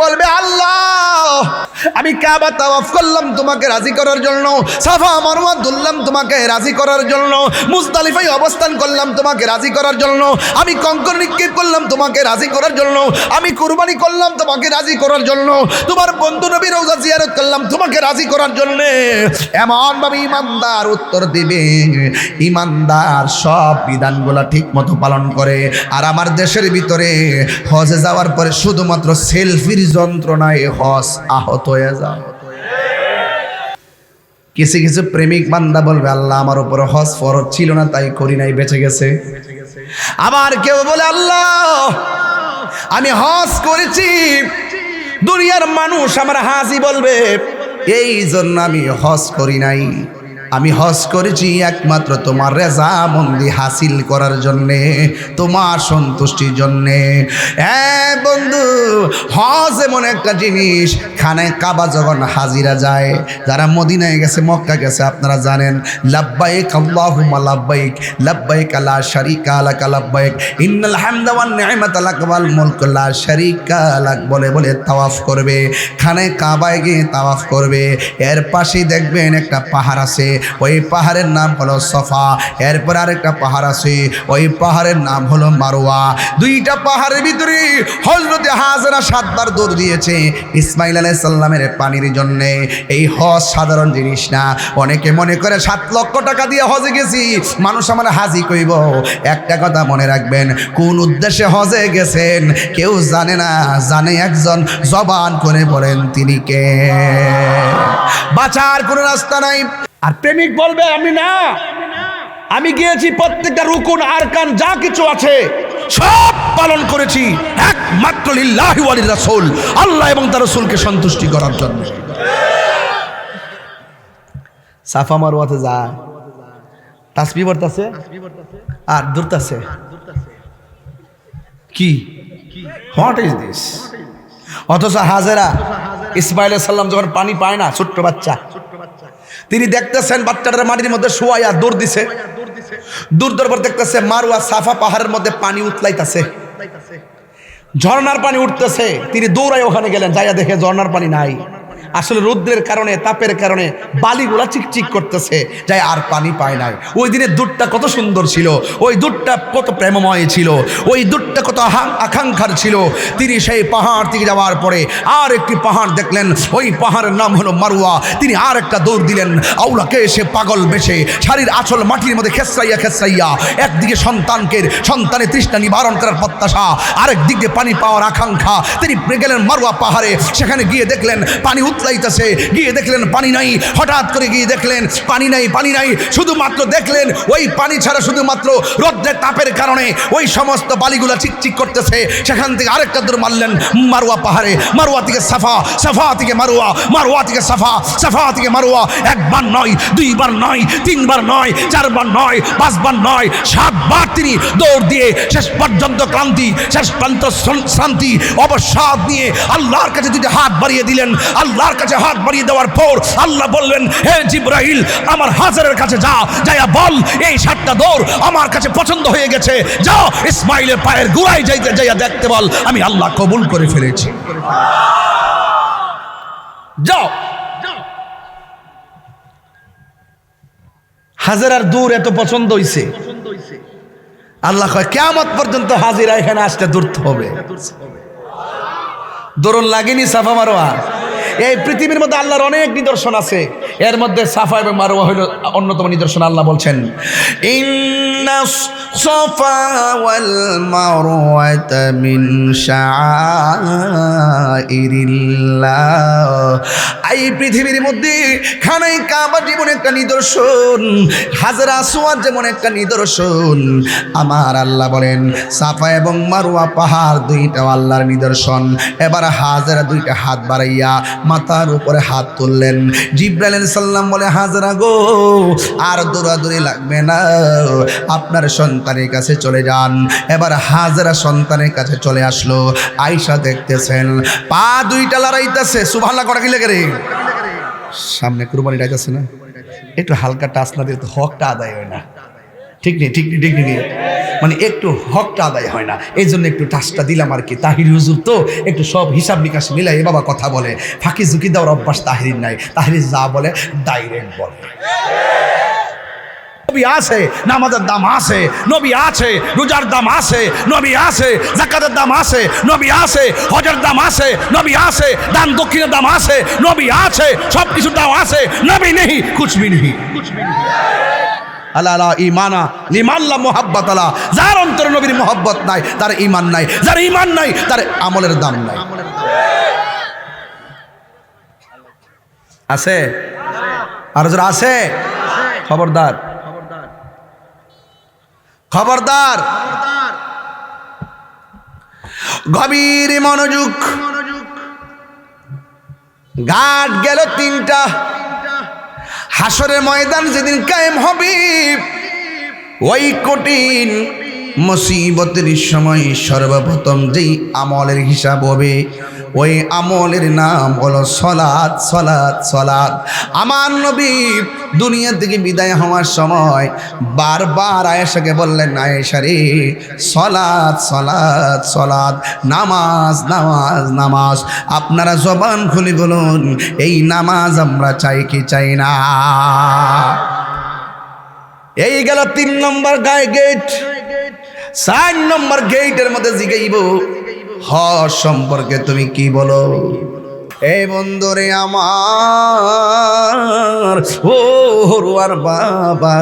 বলবে আল্লাহ আমি কাবা তাওয়াফ করলাম তোমাকে রাজি করার জন্য, সাফা মারওয়া তুললাম তোমাকে রাজি করার জন্য, মুজদালিফায় অবস্থান করলাম তোমাকে রাজি করার জন্য, আমি কঙ্কর নিক্ষেপ করলাম তোমাকে রাজি করার জন্য, আমি কুরবানি করলাম তোমাকে রাজি করার জন্য, তোমার বন্ধু নবী রওজা জিয়ারত করলাম তোমাকে রাজি করার জন্য। এমনভাবে ইমানদার উত্তর দিবে, ইমানদার সব বিধানগুলো ঠিক মতো পালন করে। আর আমার দেশের ভিতরে হজে যাওয়ার পরে শুধুমাত্র সেলফির যন্ত্রণায় হজ আহত হয়ে যায়। কিছু কিছু প্রেমিক বান্দা বলবে আল্লাহ আমার উপর হজ ফরজ ছিল না তাই করি নাই, বেঁচে গেছে। আবার কেউ বলে আল্লাহ আমি হজ করেছি, দুনিয়ার মানুষ আমার হাজি বলবে এই জন্য আমি হজ করি নাই। আমি হজ করেছি একমাত্র তোমার রেজামন্দি হাসিল করার জন্যে, তোমার সন্তুষ্টির জন্যে। হ্যাঁ বন্ধু, হজ এমন একটা জিনিস, খানায় কাবা যখন হাজিরা যায়, যারা মদিনায় গেছে মক্কা গেছে আপনারা জানেন লাব্বাইক আল্লাহুম্মা লাব্বাইক, লাব্বাইক লা শারীকা লাক লাব্বাইক, ইন্নাল হামদা ওয়ান নি'মাতা লাক ওয়াল মুলক লা শারীকা লাক বলে বলে তাওয়াফ করবে, খানায় কাবায় গিয়ে তাওয়াফ করবে। এর পাশেই দেখবেন একটা পাহাড় আছে, ওই পাহাড়ের নাম হলো সফা। এরপর আরেকটা পাহাড় আছে, ওই পাহাড়ের নাম হলো মারওয়া। দুইটা পাহাড়ের ভিতরে হযরতে হাজেরা 7 বার দৌড় দিয়েছে ইসমাইল আলাইহিস সালামের পানির জন্য। এই হজ সাধারণ জিনিস না। অনেকে মনে করে 7 লক্ষ টাকা দিয়ে হজে গেছি, মানুষ আমার হাজি কইব। একটা কথা মনে রাখবেন, কোন উদ্দেশ্যে হজে গেছেন কেউ জানে না, জানে একজন, জবান করে বলেন তিনি কে। বাঁচার কোনো রাস্তা নাই। আর প্রেমিক বলবে আমি না, আমি গিয়েছি প্রত্যেকটা রুকুন আরকান যা কিছু আছে সব পালন করেছি একমাত্র লিল্লাহি ওয়া লিরাসূল, আল্লাহ এবং তার রাসূলকে সন্তুষ্টি করার জন্য। সাফা মারওয়াতে যায়, তাসবিহ পড়তাছে আর দৌড়তাছে। কি হোয়াট ইজ দিস? অথচ হাজেরা ইসমাইল আলাইহিস সালাম যখন পানি পায় না, ছোট্ট বাচ্চা, তিনি দেখতেছেন বাচ্চাটার মাটির মধ্যে শোয়া দৌড় দিছে, দূর দরবার দেখতেছে মারওয়া সাফা পাহাড়ের মধ্যে পানি উতলাইতেছে, ঝর্ণার পানি উঠতেছে। তিনি দৌড়ায় ওখানে গেলেন, যাইয়া দেখে ঝর্ণার পানি নাই। আসলে রৌদ্রের কারণে, তাপের কারণে বালিগুলা চিকচিক করতেছে, যাই আর পানি পায় নাই। ওই দিনের দুধটা কত সুন্দর ছিল, ওই দুধটা কত প্রেমময় ছিল, ওই দুধটা কত আকাঙ্ক্ষার ছিল। তিনি সেই পাহাড় থেকে যাওয়ার পরে আর একটি পাহাড় দেখলেন, ওই পাহাড়ের নাম হলো মারওয়া। তিনি আর একটা দৌড় দিলেন, আউলাকে এসে পাগল বেশে শাড়ির আঁচল মাটির মধ্যে খেসরাইয়া খেসরাইয়া, একদিকে সন্তানের তৃষ্ণা নিবারণ করার প্রত্যাশা, আরেক দিকে পানি পাওয়ার আকাঙ্ক্ষা। তিনি গেলেন মারওয়া পাহাড়ে, সেখানে গিয়ে দেখলেন পানি উতলাইতেছে, গিয়ে দেখলেন পানি নাই। হঠাৎ করে গিয়ে দেখলেন পানি নাই, পানি নাই, শুধুমাত্র দেখলেন ওই পানি ছাড়া শুধুমাত্র রৌদ্রের তাপের কারণে ওই সমস্ত বালিগুলা চিকচিক করতেছে। সেখান থেকে আরেকটা দৌড় মারলেন মারওয়া পাহাড়ে, মারওয়া থেকে সাফা, সাফা থেকে মারওয়া, মারওয়া থেকে সাফা, সাফা থেকে মারওয়া। 1 বার নয়, 2 বার নয়, 3 বার নয়, 4 বার নয়, 5 বার নয়, 7 বার তিনি দৌড় দিয়ে শেষ পর্যন্ত ক্লান্তি, শেষ পর্যন্ত শান্তি, অবসাদ নিয়ে আল্লাহর কাছে যদি হাত বাড়িয়ে দিলেন, আল্লাহর কাছে হাত বাড়িয়ে দেওয়ার পর আল্লাহ বললেন, হে জিবরাইল আমার হাজারের কাছে যা, যাইয়া বল এই 7টা দৌড় আমার কাছে পছন্দ হয়ে গেছে, যাও ইসমাইলের পায়ের গোড়ায় যাইয়া দেখতে বল আমি আল্লাহ কবুল করে ফেলেছি। যাও। হাজারার দূর এত পছন্দ হইছে, আল্লাহ কয় কিয়ামত পর্যন্ত হাজিরা এখানে আসতে দূরতে হবে। দরুন লাগেনি সাফা মারওয়া। এই পৃথিবীর মধ্যে আল্লাহর অনেক নিদর্শন আছে, এর মধ্যে সাফা এবং মারওয়া হলো অন্যতম নিদর্শন। আল্লাহ বলছেন ইন্নাস সাফা ওয়াল মারওয়াতা মিন শাআইরিল্লাহ। এই পৃথিবীর মধ্যে খানাই কাবা যেমন একটা নিদর্শন, হাজরা আসওয়াদ যেমন একটা নিদর্শন, আমার আল্লাহ বলেন সাফা এবং মারওয়া পাহাড় দুইটাও আল্লাহর নিদর্শন। এবার হাজরা দুইটা হাত বাড়াইয়া মাথার উপরে হাত তুললেন। জিবরাইল আলাইহিস সালাম বলে হাজরা গো আর দৌড়াদৌড়ি লাগবে না, আপনার সন্তানের কাছে চলে যান। এবার হাজরা সন্তানের কাছে চলে আসলো। আয়েশা দেখতেছেন পা দুইটা লড়াইতেছে, সুবহানাল্লাহ করা কি লাগে রে, সামনে কুরবানি ডাইতেছে না, একটু হালকা টাচ না দিলে তো হকটা আদায় হয় না। ঠিক নেই, ঠিক নেই, ঠিক নেই, মানে একটু হকটা আদায় হয় না, এই জন্য একটু টাচটা দিলাম আর কি। তাহির হুজুর তো একটু সব হিসাব নিকাশ মিলাই বাবা কথা বলে, ফাঁকি ঝুঁকি দেওয়ার অভ্যাস তাহির নাই। তাহির যা বলে ডাইরেক্ট বলে। নবী আছে, নামাজের দাম আছে, নবী আছে, রোজার দাম আছে, নবী আছে, যাকাতের দাম আছে, নবী আছে, হজের দাম আছে, নবী আছে, দান দক্ষিণের দাম আছে, নবী আছে, সব কিছুর দাম আছে, নবী নেই কুছ ভি নেই। আলা ঈমানা লিমান লা মুহাব্বাত আলা, যার অন্তরে নবীর মুহাব্বত নাই তার ঈমান নাই, যার ঈমান নাই তার আমলের দাম নাই। আছে আর যারা আছে, খবরদার খবরদার, গভীর মনোযোগ। ঘাট গেল তিনটা, হাসরের ময়দান যেদিন কায়েম হবে, ওই কঠিন মুসিবতের সময় সর্বপ্রথম যেই আমলের হিসাব হবে, ওই আমলের নাম হলো সলাত। সলাত সলাত। আমার নবী দুনিয়া থেকে বিদায় হওয়ার সময় বারবার আয়েশাকে বললেন, আয়েশা রে, সলাত সলাত সলাত, নামাজ নামাজ নামাজ। আপনারা জবান খুলে বলুন, এই নামাজ আমরা চাই কি চাই না? এই গেল 3 নম্বর গেট। 4 নম্বর গেটের মধ্যে জিগাইব, হজ সম্পর্কে তুমি কি বলো? এই বন্ধুরে আমার, ও হরুয়ার বাবা,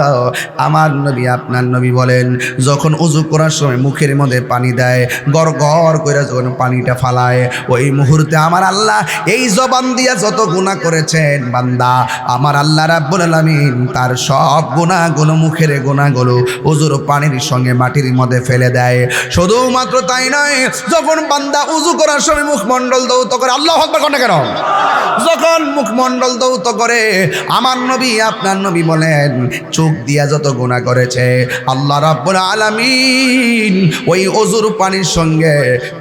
আমার নবী আপনার নবী বলেন, যখন উযু করার সময় মুখের মধ্যে পানি দেয়, গড় গড় করে যখন পানিটা ফালায়, ওই মুহূর্তে আমার আল্লাহ এই জবান দিয়া যত গুনাহ করেছেন বান্দা, আমার আল্লাহ রাব্বুল আলামিন তার সব গুনাহগুলো, মুখের গুনাহগুলো উযুর পানির সঙ্গে মাটির মধ্যে ফেলে দেয়। শুধুমাত্র তাই নয়, যখন বান্দা উযু করার সময় মুখমণ্ডল দৌত করে, আল্লাহু আকবার কোন কেন, যখন মুখমণ্ডল দৌত করে, আমার নবী আপনার নবী বলেন, চোখ দিয়া যত গুনাহ করেছে আল্লাহ রাব্বুল আলামিন ওই ওযুর পানির সঙ্গে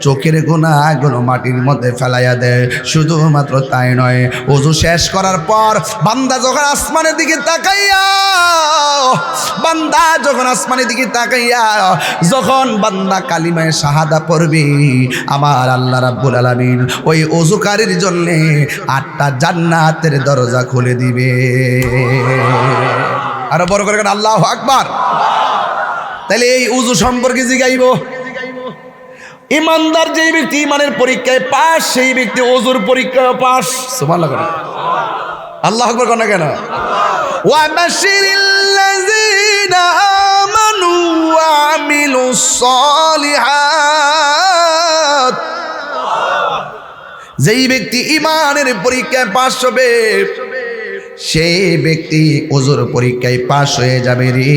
চোখের গুনাহগুলো মাটির মধ্যে ফেলাইয়া দেয়। শুধুমাত্র তাই নয়, ওযু শেষ করার পর বান্দা যখন আসমানের দিকে তাকাইয়া, বান্দা যখন আসমানের দিকে তাকাইয়া যখন বান্দা কালিমায়ে শাহাদা পড়বে, আমার আল্লাহ রাব্বুল আলামিন ওই ওযুকারীর জন্য 8টা জান্নাতের দরজা খুলে দিবে। আরো বড় করে আল্লাহু আকবার। তাহলে এই উযু সম্পর্কে জিগাইব। ইমানদার যেই ব্যক্তি ইমানের পরীক্ষায় পাস, সেই ব্যক্তি ওযুর পরীক্ষায় পাস। সুবহানাল্লাহ। আল্লাহু আকবার কোন কেন? ওয়া বাশিরিল্লাযিনা আমানু ওয়া আমিলুস সালিহাত, যেই ব্যক্তি ইমানের পরীক্ষায় পাস হবে, সেই ব্যক্তি ওযুর পরীক্ষায় পাস হয়ে যাবে রে।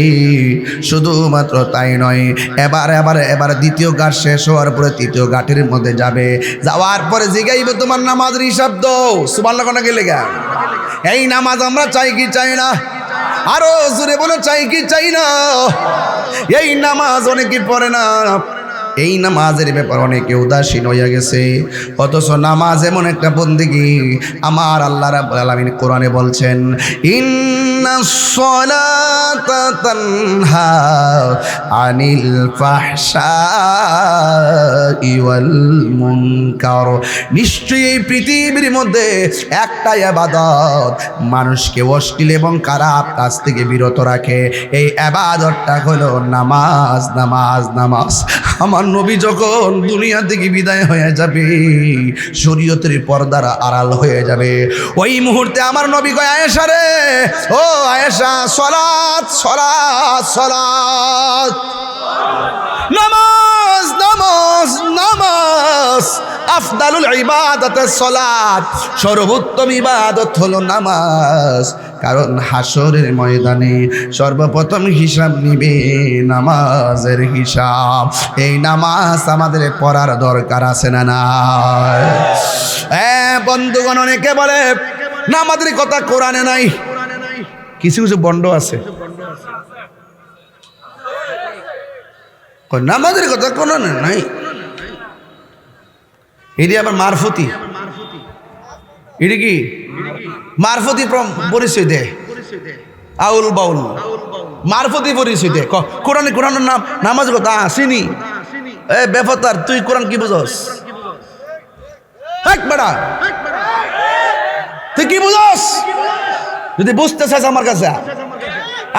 শুধুমাত্র তাই নয়, এবার দ্বিতীয় ঘাট শেষ হওয়ার পরে তৃতীয় ঘাটের মধ্যে যাবে। যাওয়ার পরে জিগাইব, তোমার নামাজের হিসাব দাও। সুবহানাল্লাহ কোন গেলে গা? এই নামাজ আমরা চাই কি চাই না? আরো জোরে বলো, চাই কি চাই না? এই নামাজ অনেকে পড়ে না, এই নামাজের ব্যাপার অনেকে উদাসীন হইয়া গেছে। অথচ নামাজ এমন একটা বন্দেগী, আমার আল্লাহ রাব্বুল আলামিন কোরআনে বলছেন, ইন্নাস সালাতা তানহা আনিল ফাহশাই ওয়াল মুনকার। নিশ্চয়ই এই পৃথিবীর মধ্যে একটা ইবাদত মানুষকে অশ্লীল এবং খারাপ কাজ থেকে বিরত রাখে, এই ইবাদতটা হলো নামাজ। নামাজ নামাজ। আমার নবী যখন দুনিয়া থেকে বিদায় হয়ে যাবে, শরীয়তের পর্দার আড়াল হয়ে যাবে, ওই মুহূর্তে আমার নবী কয়, আয়েশা রে, ও আয়েশা, সালাত সালাত সালাত, নামাজ নামাজ নামাজ। আফদালুল ইবাদাত সালাত, সর্বোত্তম ইবাদত হলো নামাজ। কারণ হাসরের ময়দানে সর্বপ্রথম হিসাব নিবে নামাজের হিসাব। এই নামাজ আমাদের পড়ার দরকার আছে না নাই? বন্ধুগণ, অনেকে বলে নামাজের কথা কোরআনে নাই। কিছু কিছু বন্ড আছে, নামাজের কথা কোরআনে নাই, এটি আবার মারফতি। এটি কি মারফতি পরিচয় দেয়, আউল বাউল মারফতি পরিচয় দে কোরআনে কোরআনের নাম নামাজ কথা আসিনি এ বেফতার তুই কোরআন কি বুঝস বেড়া তুই কি বুঝস যদি বুঝতে চাস আমার কাছে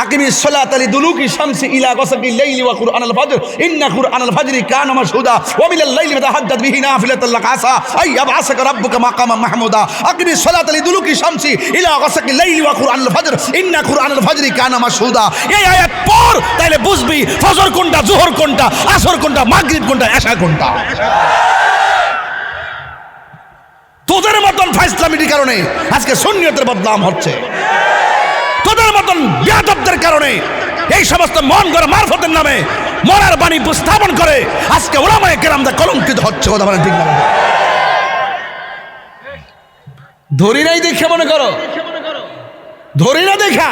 আকিমিস সালাত লিদুলুকি শামসি ইলা গাসাকিল লাইলি ওয়া কুরআনাল ফাজর ইন্না কুরআনাল ফাজরি কানা মাশহুদা ওয়া মিনাল লাইলি ফাতাহাদ্দাদ বিহি নাফিলাতাল লাক আসা আই ইয়াবআসাকা রাব্বুকা মাকামান মাহমুদা আকিমিস সালাত লিদুলুকি শামসি ইলা গাসাকিল লাইলি ওয়া কুরআনাল ফাজর ইন্না কুরআনাল ফাজরি কানা মাশহুদা এই আয়াত পড় তাইলে বুঝবি ফজর কোনটা যোহর কোনটা আসর কোনটা মাগরিব কোনটা এশা কোনটা তোদের মতন ফাইসলামির কারণে আজকে সুন্নিয়তের বদনাম হচ্ছে তোদের মতন বেয়াদবদের কারণে এই সমস্ত মন গড়া মারফতের নামে মরার বাণী উপস্থাপন করে আজকে উলামায়ে কেরামরা কলঙ্কিত হচ্ছে কথা বলেন ঠিক না ধরি নাই দেখে মনে করো ধরি না দেখা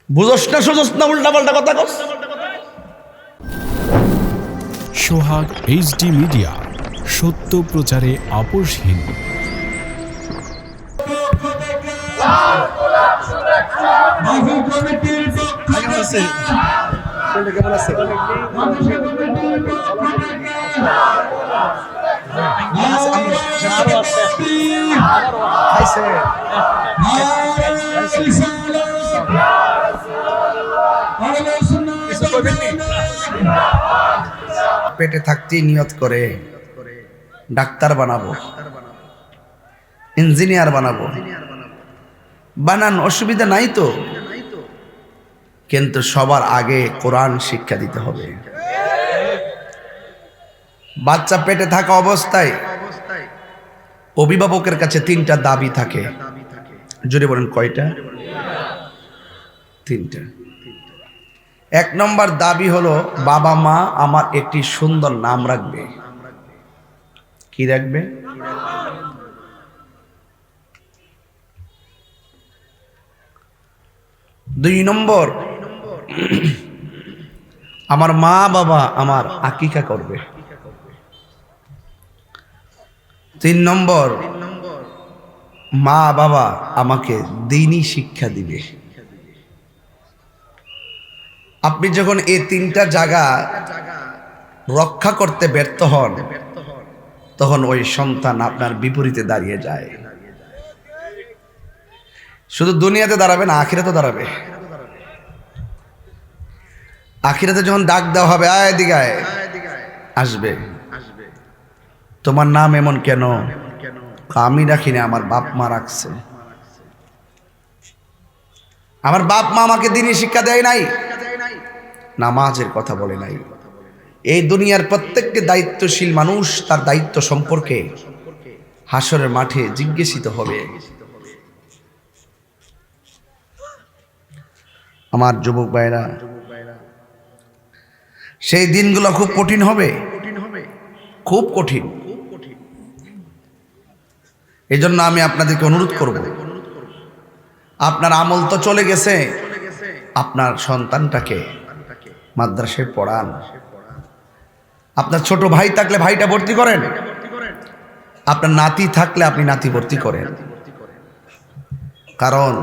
বুঝস না সুঝস না উল্টা পাল্টা কথা কস সোহাগ এইচডি মিডিয়া সত্য প্রচারে আপোষহীন। পেটে থাকতেই নিয়ত করে ডাক্তার বানাবো ইঞ্জিনিয়ার বানাবো বানান অসুবিধা নাই তো কিন্তু সবার আগে কোরআন শিক্ষা দিতে হবে বাচ্চা পেটে থাকা অবস্থায় অভিভাবকের কাছে 3টা দাবি থাকে জোরে বলেন কয়টা 3টা 1 নম্বর দাবি হলো বাবা মা আমার একটি সুন্দর নাম রাখবে কি রাখবে 2 নম্বর আমার মা বাবা আমার আকিকা করবে 3 নম্বর মা বাবা আমাকে দ্বীনি শিক্ষা দিবে আপনি যখন এই 3টা জায়গা রক্ষা করতে ব্যর্থ হন তখন ওই সন্তান আপনার বিপরীতে দাঁড়িয়ে যায় শুধু দুনিয়াতে দাঁড়াবে না আখিরাতে দাঁড়াবে আখিরাতে যখন ডাক দেওয়া হবে আয় এদিকে আয় আসবে তোমার নাম এমন কেন আমি রাখিনি আমার বাপ মা রাখছে আমার বাপ মা আমাকে দ্বীনি শিক্ষা দেয় নাই নামাজের কথা বলে নাই এই দুনিয়ার প্রত্যেকটি দায়িত্বশীল মানুষ তার দায়িত্ব সম্পর্কে হাসরের মাঠে জিজ্ঞাসিত হবে আমার যুবক ভাইরা সেই দিনগুলো খুব কঠিন হবে খুব কঠিন এই জন্য আমি আপনাদেরকে অনুরোধ করব আপনার আমল তো চলে গেছে আপনার সন্তানটাকে মাদ্রাসায় পড়ান আপনার ছোট ভাই থাকলে ভাইটা ভর্তি করেন আপনার নাতি থাকলে আপনি নাতি ভর্তি করেন কারণ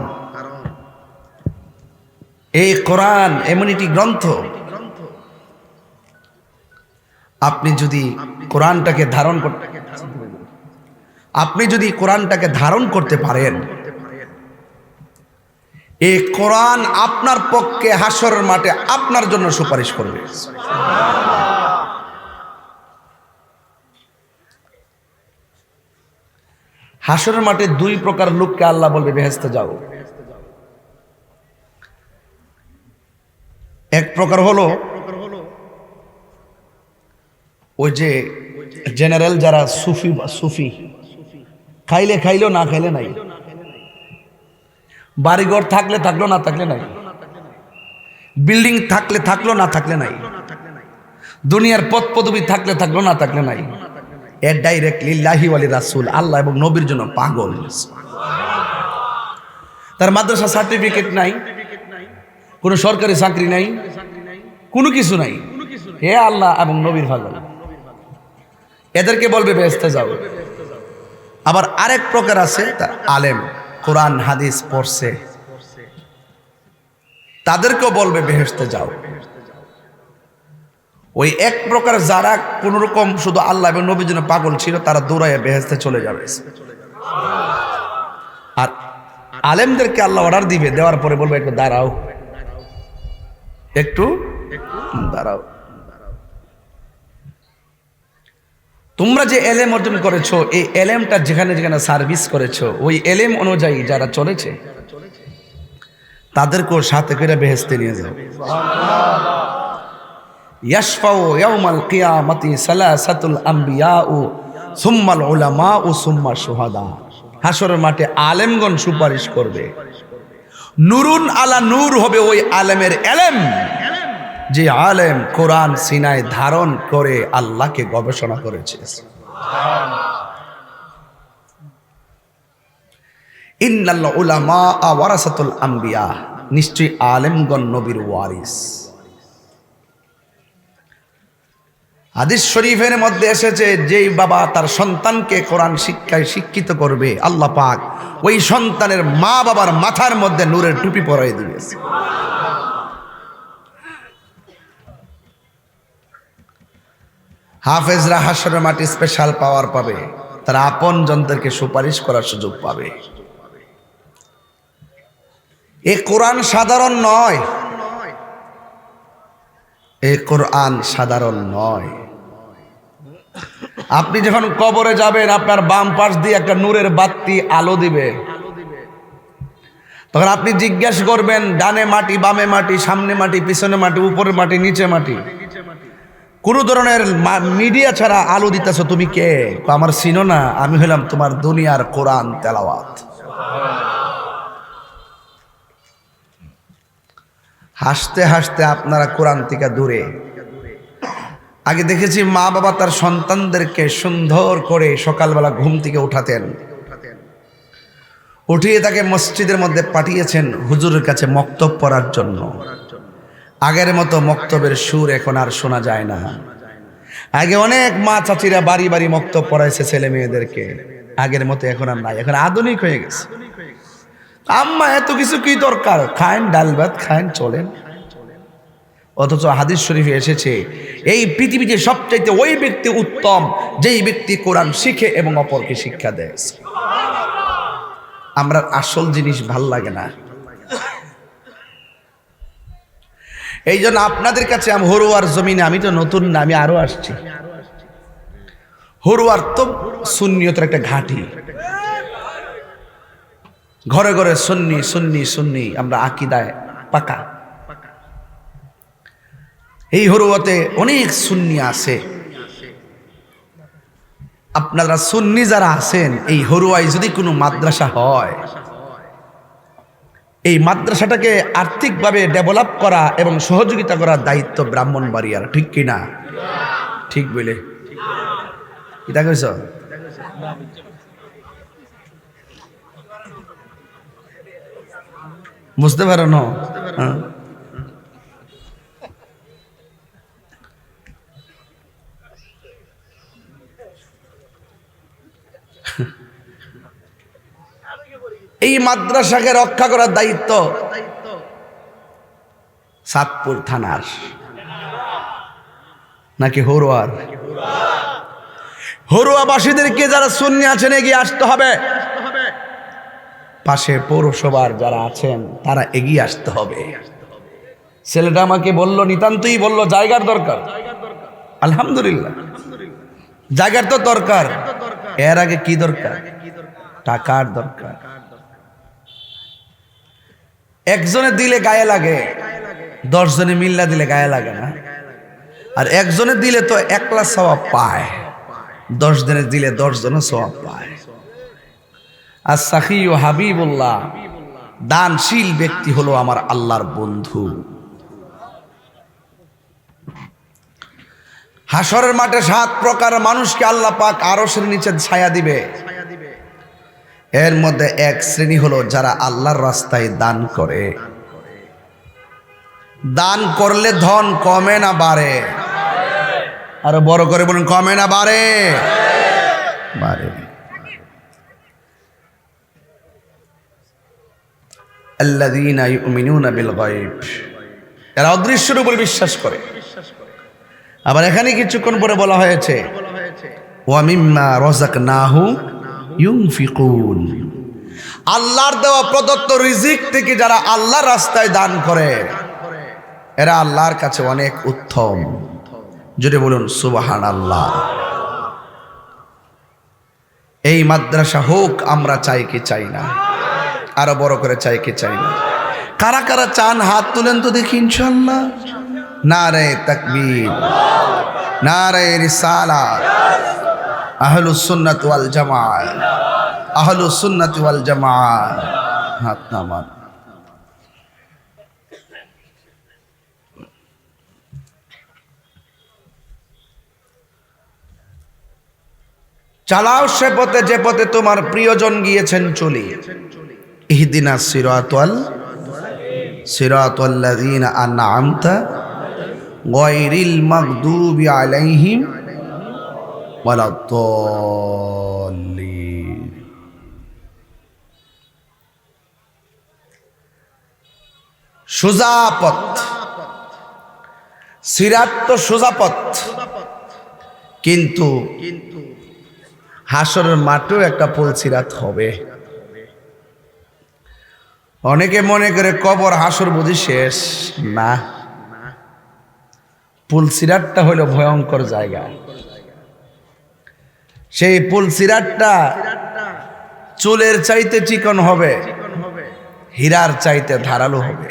এই কোরআন এমন একটি গ্রন্থ আপনি যদি কোরআনটাকে ধারণ করতে পারেন এই কোরআন আপনার পক্ষে হাসরের মাঠে আপনার জন্য সুপারিশ করবে হাসরের মাঠে 2 প্রকার লোককে আল্লাহ বলবে বেহেশতে যাও এক প্রকার হলো ওই যে জেনারেল যারা সুফি খাইলে খাইলো না খাইলে নাই বাড়িঘর থাকলে থাকলো না থাকলে নাই বিল্ডিং থাকলে থাকলো না থাকলে নাই দুনিয়ার পদ পদবি থাকলে থাকলো না থাকলে নাই এর ডাইরেক্ট লিল্লাহি ওয়ালি রাসূল আল্লাহ এবং নবীর জন্য পাগল তার মাদ্রাসা সার্টিফিকেট নাই কোনো সরকারি চাকরি নাই কোনো কিছু নাই হে আল্লাহ এবং নবীর পাগল এদেরকে বলবে বেহেশতে যাও আবার আরেক প্রকার আছে তার আলেম কোরআন হাদিস পড়ছে, তাদেরকেও বলবে বেহেশতে যাও। ওই এক প্রকার যারা কোন রকম শুধু আল্লাহ এবং নবীর জন্য পাগল ছিল, তারা দৌড়াইয়া বেহেশতে চলে যাবে। আর আলেমদেরকে আল্লাহ অর্ডার দিবে, দেওয়ার পরে বলবে একটু দাঁড়াও, একটু দাঁড়াও। তোমরা যে এলেম অর্জন করেছো, এই এলেমটা যেখানে যেখানে সার্ভিস করেছো, ওই এলেম অনুযায়ী যারা চলেছে তাদেরকেও সাথে করে বেহেশতে নিয়ে যাও। ইয়াশফাউ ইয়াউমাল কিয়ামাতি সালাসাতুল আমবিয়াউ সুম্মাল উলামাউ সুম্মা শুহাদা। হাশরের মাঠে আলেমগণ সুপারিশ করবে। নূরুন আলা নূর হবে ওই আলেমের এলেম, যে আলেম কোরআন সিনায় ধারণ করে আল্লাহকে গবেষণা করেছে। ইন্নাল উলামা ওয়ারাসাতুল আমবিয়া, নিশ্চয়ই আলেমগণ নবীর ওয়ারিস। হাদিস শরীফের মধ্যে এসেছে, যেই বাবা তার সন্তানকে কোরআন শিক্ষায় শিক্ষিত করবে, আল্লাহ পাক ওই সন্তানের মা বাবার মাথার মধ্যে নূরের টুপি পরাই দিবে। হাফেজরা হাশরের মাটি স্পেশাল পাওয়ার পাবে, তারা আপন জনদেরকে সুপারিশ করার সুযোগ পাবে। এই কোরআন সাধারণ নয়, এই কোরআন সাধারণ নয়। আপনি যখন কবরে যাবেন, আপনার বাম পাশ দিয়ে একটা নূরের বাতি আলো দিবে। তখন আপনি জিজ্ঞাসা করবেন, ডানে মাটি, বামে মাটি, সামনে মাটি, পিছনে মাটি, উপরে মাটি, নিচে মাটি, কোন ধরনের মিডিয়া ছাড়া আলো দিতেছ, তুমি কে? আমার চিনো না, আমি হলাম তোমার দুনিয়ার কোরআন তেলাওয়াত। হাসতে হাসতে আপনারা কোরআন থেকে দূরে। আগে দেখেছি মা বাবা তার সন্তানদেরকে সুন্দর করে সকালবেলা ঘুম থেকে উঠাতেন, উঠিয়ে তাকে মসজিদের মধ্যে পাঠিয়েছেন হুজুরের কাছে মক্তব পড়ার জন্য। আগের মতো মক্তবের সুর এখন আর শোনা যায় না। আগে অনেক মা চাচিরা বাড়ি বাড়ি মক্তব পড়াইছে ছেলে মেয়েদেরকে, আগের মতো এখন আর নাই, এখন আধুনিক হয়ে গেছে। আম্মা এত কিছু কি দরকার, খায়েন ডাল ভাত খায়েন চলেন। অথচ হাদিস শরীফে এসেছে, এই পৃথিবীতে সবচাইতে ওই ব্যক্তি উত্তম যেই ব্যক্তি কোরআন শিখে এবং অপরকে শিক্ষা দেয়। আমরা আসল জিনিস ভাল লাগে না। এই জন্য আপনাদের কাছে আমি হরুয়ার জমিনে, আমি তো নতুন না, আমি আরো আসছি। হরুয়ার তো সুন্নিয়তের একটা ঘাঁটি, ঘরে ঘরে সুন্নি সুন্নি সুন্নি, আমরা আকীদায় পাকা। এই হরুয়াতে অনেক সুন্নি আছে। আপনারা সুন্নি যারা আছেন, এই হরুয়ায় যদি কোনো মাদ্রাসা হয়, এই মাদ্রাসাটাকে আর্থিকভাবে ডেভেলপ করা এবং সহযোগিতা করার দায়িত্ব ব্রাহ্মণবাড়িয়ার, ঠিক কিনা? ঠিক বলে এটা কইছ? বুঝতে পারো না? এই মাদ্রাসাকে রক্ষা করার দায়িত্ব সাতপুর থানার নাকি হরুয়ার? হরুয়াবাসীদেরকে যারা সুন্নি আছেন এগিয়ে আসতে হবে। পাশে পৌরসভার যারা আছেন তারা এগিয়ে আসতে হবে। ছেলেটা আমাকে বলল, নিতান্তই বলল, জায়গার দরকার। আলহামদুলিল্লাহ, জায়গার তো দরকার। এর আগে কি দরকার? টাকার দরকার। একজনে দিলে গায়ে লাগে, 10 জনে মিল্লা দিলে গায়ে লাগে না। আর একজনে দিলে তো একলা সওয়াব পায়, 10 জনে দিলে 10 জন সওয়াব পায়। আর সাখিউ হাবিবুল্লাহ, দানশীল ব্যক্তি হলো আমার আল্লাহর বন্ধু। হাশরের মাঠে 7 প্রকার মানুষকে আল্লাহ পাক আরশের নিচে ছায়া দিবে। এর মধ্যে এক শ্রেণী হলো যারা আল্লাহর রাস্তায় দান করে। দান করলে ধন কমে না বাড়ে? আরো বড় করে বলুন, কমে না বাড়ে? বাড়ে। আল্লাযীনা ইউমিনুনা বিল গায়ব, এরা অদৃশ্যের উপর বিশ্বাস করে। আবার এখানে কিছুক্ষণ পরে বলা হয়েছে ওয়া মিম্মা রাযাকনাহু ইউনফিকুন, আল্লাহর দেওয়া প্রদত্ত রিজিক থেকে যারা আল্লাহর রাস্তায় দান করে এরা আল্লাহর কাছে অনেক উত্তম। যদি বলুন সুবহানাল্লাহ। এই মাদ্রাসা হোক, আমরা চাই কি চাই না? আরো বড় করে চাই কি চাই না? কারা কারা চান হাত তুলেন তো দেখি ইনশাআল্লাহ। নারে তাকবীর, নারে রিসালাত, আহলুস সুন্নাত ওয়াল জামাত, আহলুস সুন্নাত ওয়াল জামাত। হাত নামান। চালাও সে পথে যে পথে তোমার প্রিয়জন গিয়েছেন চলি। ইহদিনাস সিরাতাল্লাযীনা আন'আমতা গায়রিল মাগদুবি আলাইহিম ওয়ালাদ-দাল্লিন। সোজা পথ, সিরাত তো সোজা পথ, কিন্তু হাসরের মাঠেও একটা পুল সিরাত হবে। অনেকে মনে করে কবর হাসর বুঝি শেষ, না, পুল সিরাতটা হলো ভয়ঙ্কর জায়গা। সেই পুল সিরাতটা চুলের চাইতে চিকন হবে, হীরার চাইতে ধারালো হবে,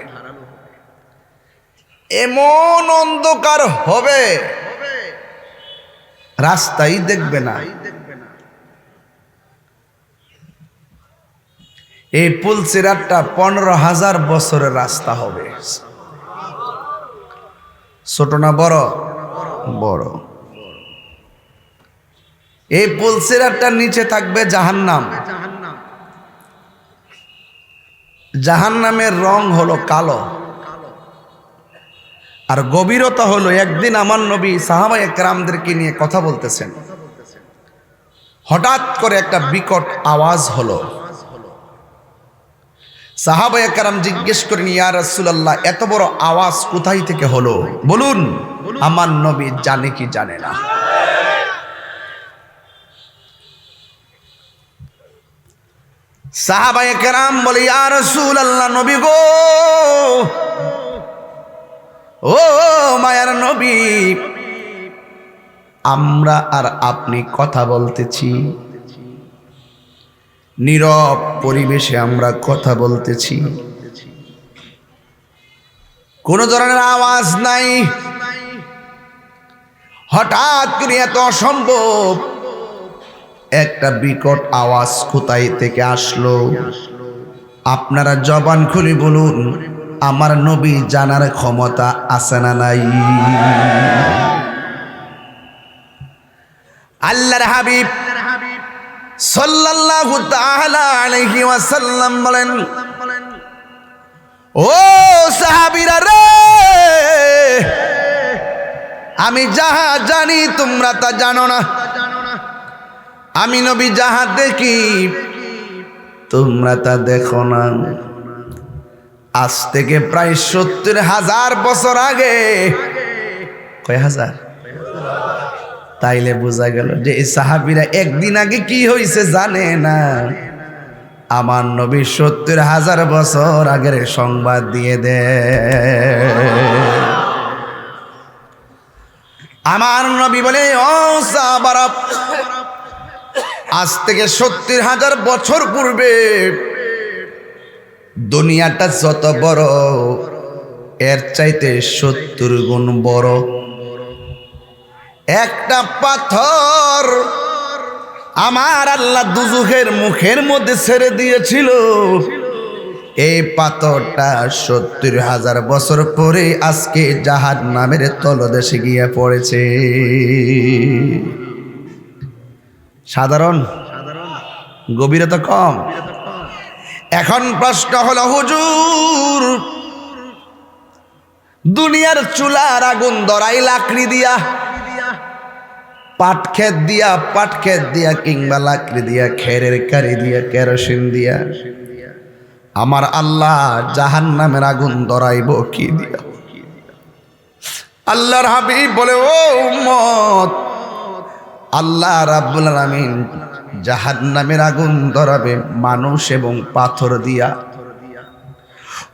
এমন অন্ধকার হবে রাস্তাই দেখবে না। এই পুল সিরাতটা 15,000 বছরের রাস্তা হবে। ছোট না বড়? বড়। এই পুল সিরাতটার নিচে থাকবে জাহান্নাম। জাহান্নামের রং হলো কালো, আর গভীরতা হলো, একদিন আমার নবী সাহাবায়ে কেরামদেরকে নিয়ে কথা বলতেছেন, হঠাৎ করে একটা বিকট আওয়াজ হলো। সাহাবায়ে কেরাম জিজ্ঞেস করেন, ইয়া রাসূলুল্লাহ, এত বড় আওয়াজ কোথায় থেকে হলো? বলুন। আমার নবী জানে কি জানে না? সাহাবায়ে কেরাম বলে, ইয়া রাসূলুল্লাহ, নবী গো, ও মায়ার নবী, আমরা আর আপনি কথা বলতেছি, নীরব পরিবেশে আমরা কথা বলতেছি, কোনো ধরনের আওয়াজ নাই। হঠাৎ করে এত অসম্ভব একটা বিকট আওয়াজ কোথায় থেকে আসলো? আপনারা জবান খুলে বলুন, আমার নবী জানার ক্ষমতা আছে না নাই? আল্লাহর হাবিব সাল্লাল্লাহু তাআলা আলাইহি ওয়াসাল্লাম বলেন, ও সাহাবীরা রে, আমি যাহা জানি তোমরা তা জানো না। আমি নবী যাহা দেখি তোমরা তা দেখো না। আজ থেকে প্রায় 70,000 বছর আগে, কয় হাজার? তাইলে বোঝা গেল যে এই সাহাবীরা একদিন আগে কি হয়েছে জানে না। আমার নবী 70,000 বছর আগের সংবাদ দিয়ে দেয়। আমার নবী বলে, ও সাহাবারা, আজ থেকে 70,000 বছর পূর্বে দুনিয়াটা যত বড়, এর চাইতে 70 গুণ বড় একটা পাথর আমার আল্লাহ দুজখের মুখের মধ্যে ছেড়ে দিয়েছিল। এই পাথরটা 70,000 বছর পরে আজকে জাহান্নামের তলদেশে গিয়ে পড়েছে। সাধারণ, গভীরতা কম। এখন প্রশ্ন হলো, হুজুর, দুনিয়ার চুলার আগুন ধরাই লাকড়ি দিয়া, পাট খেত দিয়া কিংবা লাকড়ি দিয়া, খেরের কারি দিয়া, কেরোসিন দিয়া, আমার আল্লাহ জাহান্নামের আগুন ধরাইব কি দিয়া? আল্লাহর হাবিব বলে, ও উম্মত, আল্লাহ রাব্বুল আলামিন জাহান্নামের আগুন ধরাবে মানুষ এবং পাথর দিয়া।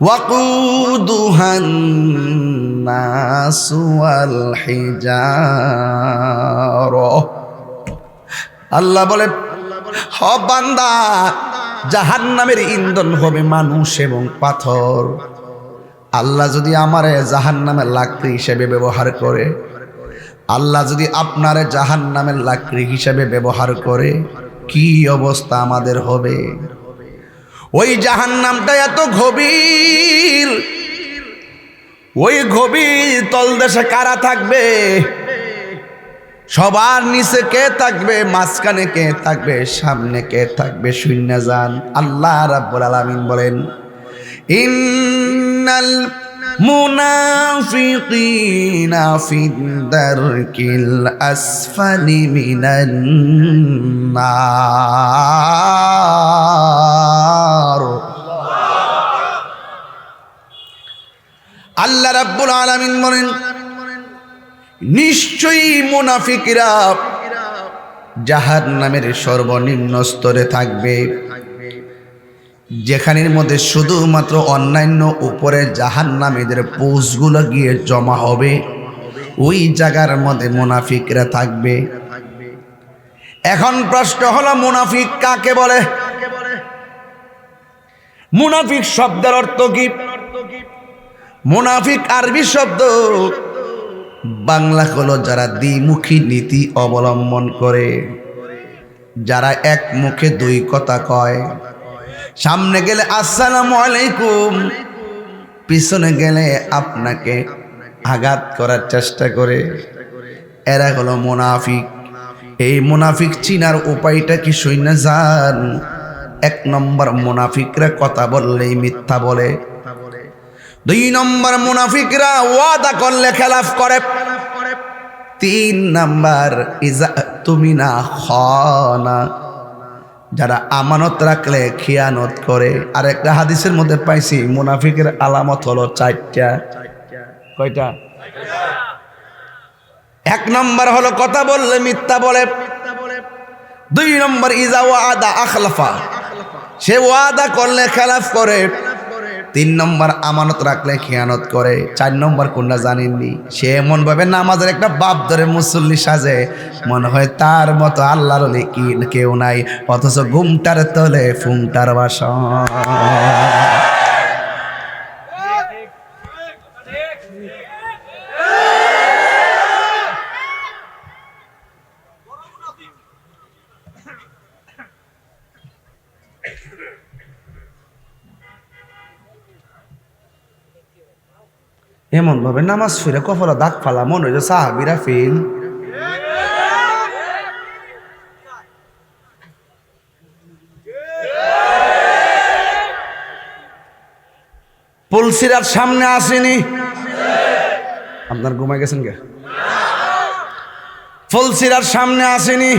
ওয়াকুদুহান নাসু ওয়াল হিজারা। আল্লাহ বলে, হ বান্দা, জাহান্নামের ইন্ধন হবে মানুষ এবং পাথর। আল্লাহ যদি আমারে জাহান্নামের লাকড়ি হিসেবে ব্যবহার করে, আল্লাহ যদি আপনারে জাহান্নামের লাকড়ি হিসেবে ব্যবহার করে, কি অবস্থা আমাদের হবে? ওই জাহান্নামটা এত গভীর, ওই গভীর তলদেশে কারা থাকবে? সবার নিচে কে থাকবে? মাঝখানে কে থাকবে? সামনে কে থাকবে? শূন্য যান। আল্লাহ রাব্বুল আলামিন বলেন, ইন্নাল মুনাফিকিনা ফিদ-দারকিল আসফালি মিনান নার। আল্লাহ রাব্বুল আলামিন বলেন, নিশ্চয়ই মুনাফিকরা জাহান্নামের সর্বনিম্ন স্তরে থাকবে, যেখানের মধ্যে শুধুমাত্র অন্যান্য উপরে জাহান্নামীদের পোস্টগুলো গিয়ে জমা হবে, ওই জায়গার মধ্যে মুনাফিকরা থাকবে। এখন প্রশ্ন হলো, মুনাফিক কাকে বলে? মুনাফিক শব্দের অর্থ কি? মুনাফিক আরবি শব্দ, বাংলা হলো যারা দ্বিমুখী নীতি অবলম্বন করে, যারা এক মুখে দুই কথা কয়। সামনে গেলে আসসালামু আলাইকুম, পিছনে গেলে আপনাকে আঘাত করার চেষ্টা করে, এরা হলো মুনাফিক। এই মুনাফিক চিনার উপায়টা কি শুনে যান? এক নম্বর, মুনাফিকরা কথা বললেই মিথ্যা বলে। দুই নম্বর, মুনাফিকরা ওয়াদা করলে খেলাফ করে। তিন নাম্বার, ইজা তুমিনা খানা, যারা আমানত রাখলে খিয়ানত করে। আর একটা হাদিসের মধ্যে পাইছি মুনাফিকের আলামত হলো চারটা। কয়টা? এক নম্বর হলো কথা বললে মিথ্যা বলে। দুই নম্বর, ইজা ওয়াদা আখলাফা, সে ওয়াদা করলে খেলাফ করে। তিন নম্বর, আমানত রাখলে খেয়ানত করে। চার নম্বর কোনটা জানেননি? সে এমন ভাবে নামাজের একটা বাপ ধরে মুসল্লি সাজে, মনে হয় তার মতো আল্লাহর ওলি কি কেউ নাই, অথচ ঘুমটার তলে ফুংটার বাসা। এমন ভাবে নামাজ ফিরে কপালে দাগ ফালা, মনে হয় যে সাহাবীরা ফেল। পুলসিরার সামনে আসেনি? আপনার ঘুমাই গেছেন কে? ফুলসিরার সামনে আসেনি?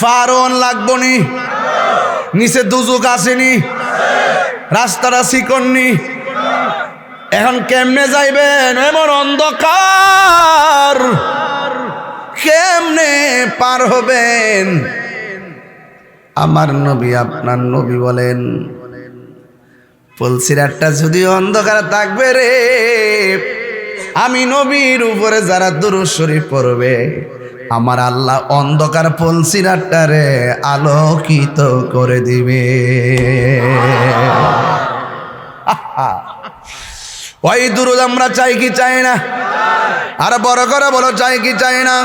ফারন লাগবনি? নিচে দুজুক আসেনি? রাস্তাটা চিকননি? এখন কেমনে যাইবেন? এমন অন্ধকার, কেমনে পার হবেন? আমার নবী, আপনার নবী বলেন, ফুলসিরাতটা যদি অন্ধকার থাকবে রে, আমি নবীর উপরে যারা দুরূদ শরীফ পড়বে, আমার আল্লাহ অন্ধকার ফুলসিরাতটারে আলোকিত করে দিবে। ওই দুরূদ আমরা চাই কি চাই না? আর বড় করে বলো, চাই কি চাই না?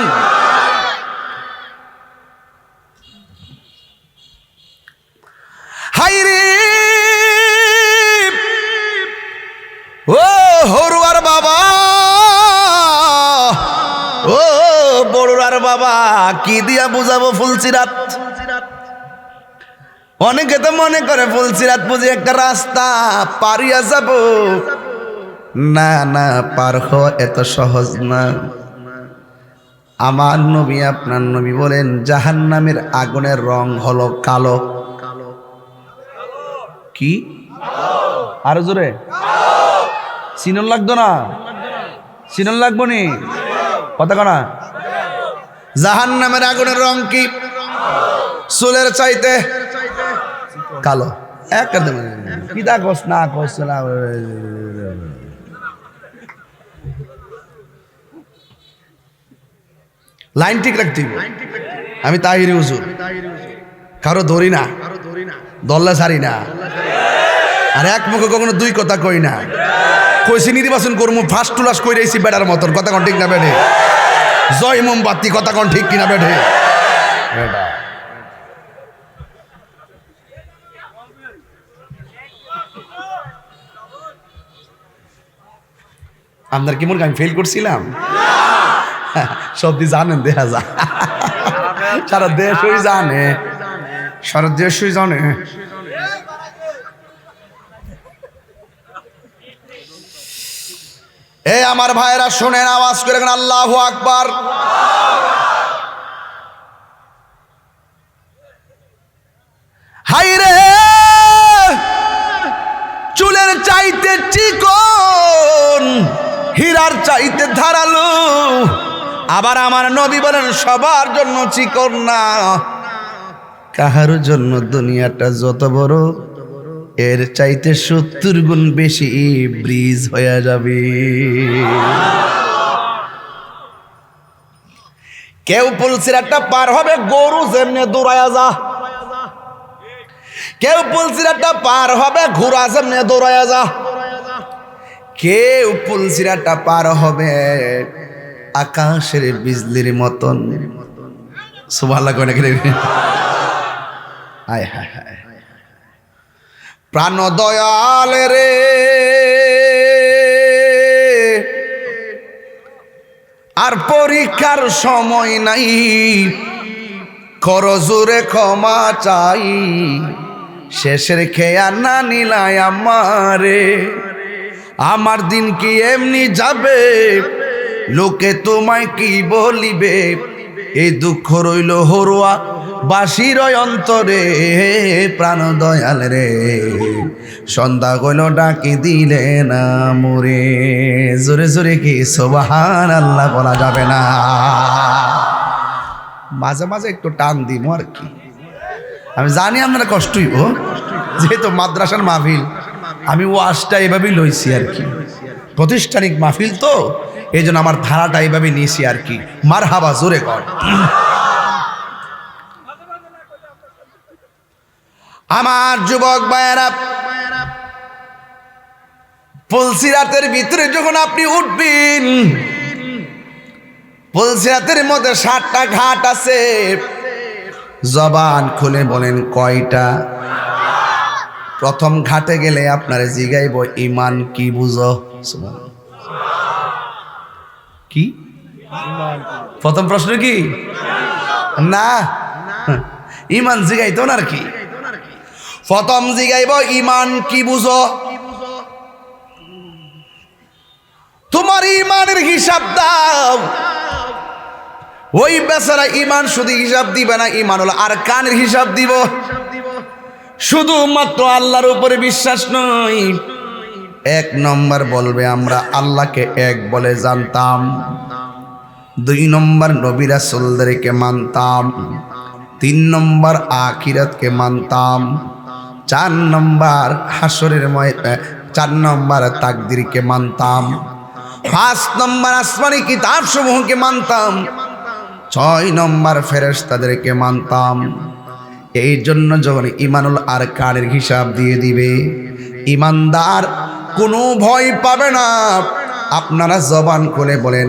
হাই রে ও হরুয়ার বাবা, ও বড়ুয়ার বাবা, কি দিয়া বুঝাবো ফুলসিরাত? অনেকে তো মনে করে ফুলসিরাত বুঝি একটা রাস্তা, পারিয়া যাব। না না, পার হওয়া এত সহজ না। আমার নবী, আপনার নবী বলেন, জাহান্নামের আগুনের রং হলো কালো। কি আরো জোরে সিনন লাগতো না সিনন লাগবো নি কথা কনা জাহান্নামের আগুনের রং কি চুলের চাইতে কালো একদম কি দা কস না কস না লাইন ঠিক রাখতে আমি তাহিরি হুজুর কারো ধরি না দল্লা ছাড়ি না আর এক মুখে কখনো দুই কথা কই না কইছি নির্বাচন করবো ফার্স্ট টুলাস কই রয়েছি বেটার মতন কথা কন ঠিক না বেঠে জয় মোমবাতি কথা কন ঠিক কিনা বেঠে আপনার কি মনে আমি ফেল করছিলাম সব দিয়ে জানেন দেখা যা সারা দেশই জানে সারা দেশই জানে এই আমার ভাইরা শোনেন আওয়াজ করে আল্লাহু আকবার হাইরে চুলের চাইতে চিকন হীরার চাইতে ধারালো আবার আমার নবী বলেন সবার জন্য চিকন না কাহার জন্য দুনিয়াটা যত বড় এর চাইতে 70 গুণ বেশি ব্রিজ হয়ে যাবে কেউ পুলসিরাটা পার হবে গরু যেমনে দৌড়ায়া যা কেউ পুলসিরাটা পার হবে ঘোড়া যেমনে দৌড়ায়া যা কেউ পুলসিরাটা পার হবে আকাশের বিজলির মতন সুবহানাল্লাহ কয় না হায় হায় হায় প্রাণ দয়াল রে আর পরীক্ষার সময় নাই করজোরে ক্ষমা চাই শেষের খেয়া না নিলাই আমারে আমার দিন কি এমনি যাবে লোকে তোমায় কি বলিবে এই দুঃখ রইল হরুয়া বাসির অন্তরে প্রাণ দয়াল রে সন্ধ্যা গইল ডাকি দিলে না মোরে জোরে জোরে কি সুবহানাল্লাহ বলা যাবে না মাঝে মাঝে একটু টান দিব আর কি আমি জানি আপনারা কষ্ট হইব যেহেতু মাদ্রাসার মাহফিল আমি ওয়াজটা এভাবেই লইছি আর কি প্রতিষ্ঠানিক মাহফিল তো এই জন্য আমার ধারাটা এইভাবে নিয়েছি আর কি মারহাবা জোরে কর আমার যুবক ভাইয়েরা পুলসিরাতের ভিতরে যখন আপনি উঠবেন পুলসিরাতের মধ্যে 7টা ঘাট আছে জবান খুলে বলেন কয়টা প্রথম ঘাটে গেলে আপনারে জিগাইব ঈমান কি বুঝো কি প্রথম প্রশ্ন কি না ঈমান জিগাইতো না আর কি প্রথম জিগাইব ঈমান কি বুঝো তোমার ঈমানের হিসাব দাও ওই বেচারা ঈমান শুধু হিসাব দিবে না ঈমান হলো আরকানের হিসাব দিব শুধুমাত্র আল্লাহর উপরে বিশ্বাস নয় 1 নম্বর বলবে আমরা আল্লাহকে এক বলে জানতাম 2 নম্বর নবী রাসূলদেরকে মানতাম 3 নম্বর আখিরাতকে মানতাম 4 নম্বর হাসরের ময়দানে 4 নম্বর তাকদীরকে মানতাম 5 নম্বর আসমানি কিতাব সমূহকে মানতাম 6 নম্বর ফেরেশতাদেরকে মানতাম এই জন্য যখন ঈমানুল আরকানের হিসাব দিয়ে দিবে ঈমানদার কোনো ভয় পাবে না আপনারা জবান খুলে বলেন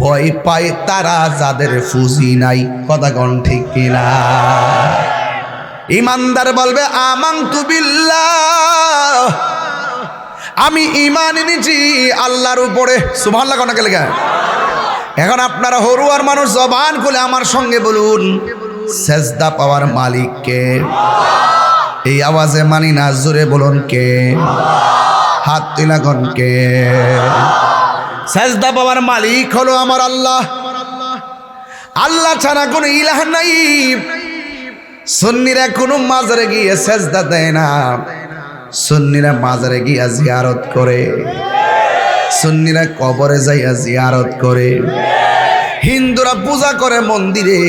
ভয় পায় তারা যাদের ফুজি নাই কথা কোন ঠিক কিনা ঈমানদার বলবে আমানতু বিল্লাহ আমি ঈমান এনেছি আল্লাহর উপরে সুবহানাল্লাহ কোন কে লেখা এখন আপনারা হরুয়ার মানুষ জবান খুলে আমার সঙ্গে বলুন সেজদা পাওয়ার মালিক কে এই আওয়াজে মানি না জোরে বলুন কে হাত তুলা কোন কে সেজদা পাওয়ার মালিক হলো আমার আল্লাহ আল্লাহ ছাড়া কোনো ইলাহ নাই সুন্নিরা কোনো মাজারে গিয়ে সেজদা দেয় না সুন্নিরা মাজারে গিয়া জিয়ারত করে, সুন্নিরা কবরে যাইয়া জিয়ারত করে, হিন্দুরা পূজা করে মন্দিরে,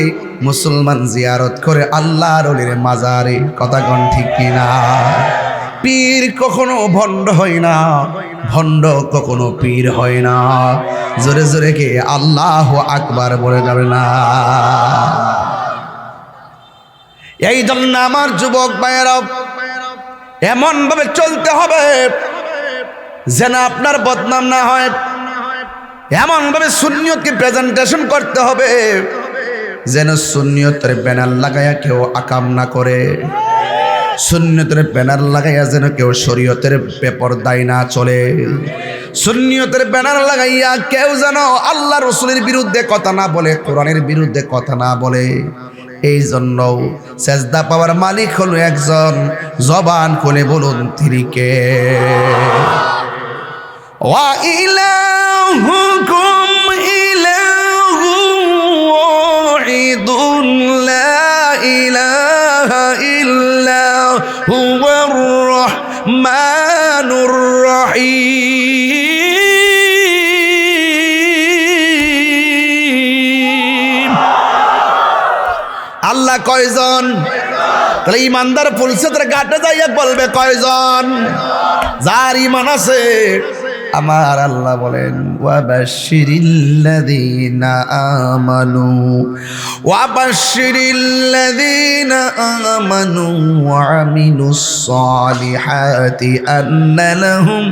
মুসলমান জিয়ারত করে আল্লাহর ওলির মাজারে। কথা কোন ঠিক কিনা? পীর কখনো ভণ্ড হয় না, ভণ্ড কখনো পীর হয় না। জোরে জোরে কে আল্লাহু আকবার বলে যাবে না? এই জন্য আমার যুবক ভাইয়েরা এমন ভাবে চলতে হবে যেন আপনার বদনাম না হয়, এমন ভাবে সুন্নিয়তকে প্রেজেন্টেশন করতে হবে যেন সুন্নিয়তের ব্যানার লাগাইয়া কেউ আকাম না করে, সুন্নিয়তের ব্যানার লাগাইয়া যেন কেউ শরীয়তের বেপরদায় না চলে, সুন্নিয়তের ব্যানার লাগাইয়া কেউ যেন আল্লাহ রাসূলের বিরুদ্ধে কথা না বলে, কোরআনের বিরুদ্ধে কথা না বলে। এই জন্য সেজদা পাওয়ার মালিক হলো একজন, জবান খুলে বলুন তিনি কে? ওয়া ইলাহুকুম ইলাহুন ওয়াহিদুন লা ইলাহা ইল্লা হুয়ার রাহমানুর রহিম। আল্লাহ কয়জন? তাহলে ইমানদার ফুলসেতের ঘাটে যাইয়া বলবে কয়জন? যার ইমান আছে। আমার আল্লাহ বলেন ওয়াবাশশিরিল্লাযীনা আমানু ওয়াবাশশিরিল্লাযীনা আমানু ওয়া আমিলুস সালিহাতি আন্না লাহুম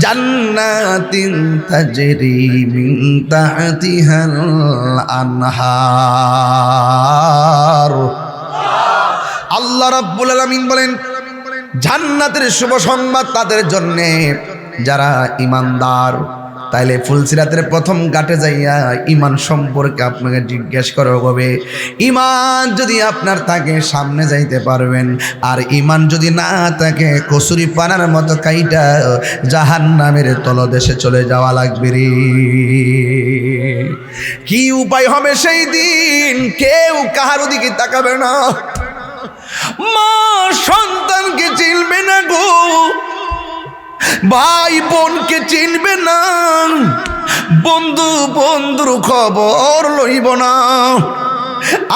জান্নাতিন তাজরি মিন তাহতিহাল আনহার। আল্লাহ রাব্বুল আলামিন বলেন জান্নাতের শুভ সংবাদ তাদের জন্যে যারা ইমানদার। তাইলে ফুলসিরাতের প্রথম ঘাটে যাইয়া ইমান সম্পর্কে আপনাকে জিজ্ঞেস করা হবে। ইমান যদি আপনার থাকে সামনে যাইতে পারবেন, আর ইমান যদি না থাকে কসুরি পানার মতো কাইটা জাহান্নামের তলদেশে চলে যাওয়া লাগবে রে। কি উপায় হবে সেই দিন? কেউ কাহার দিকে তাকাবে না, মা সন্তানকে চিনবে না গো, ভাই বোনকে চিনবে না, বন্ধু বন্ধুর খবর লইব না,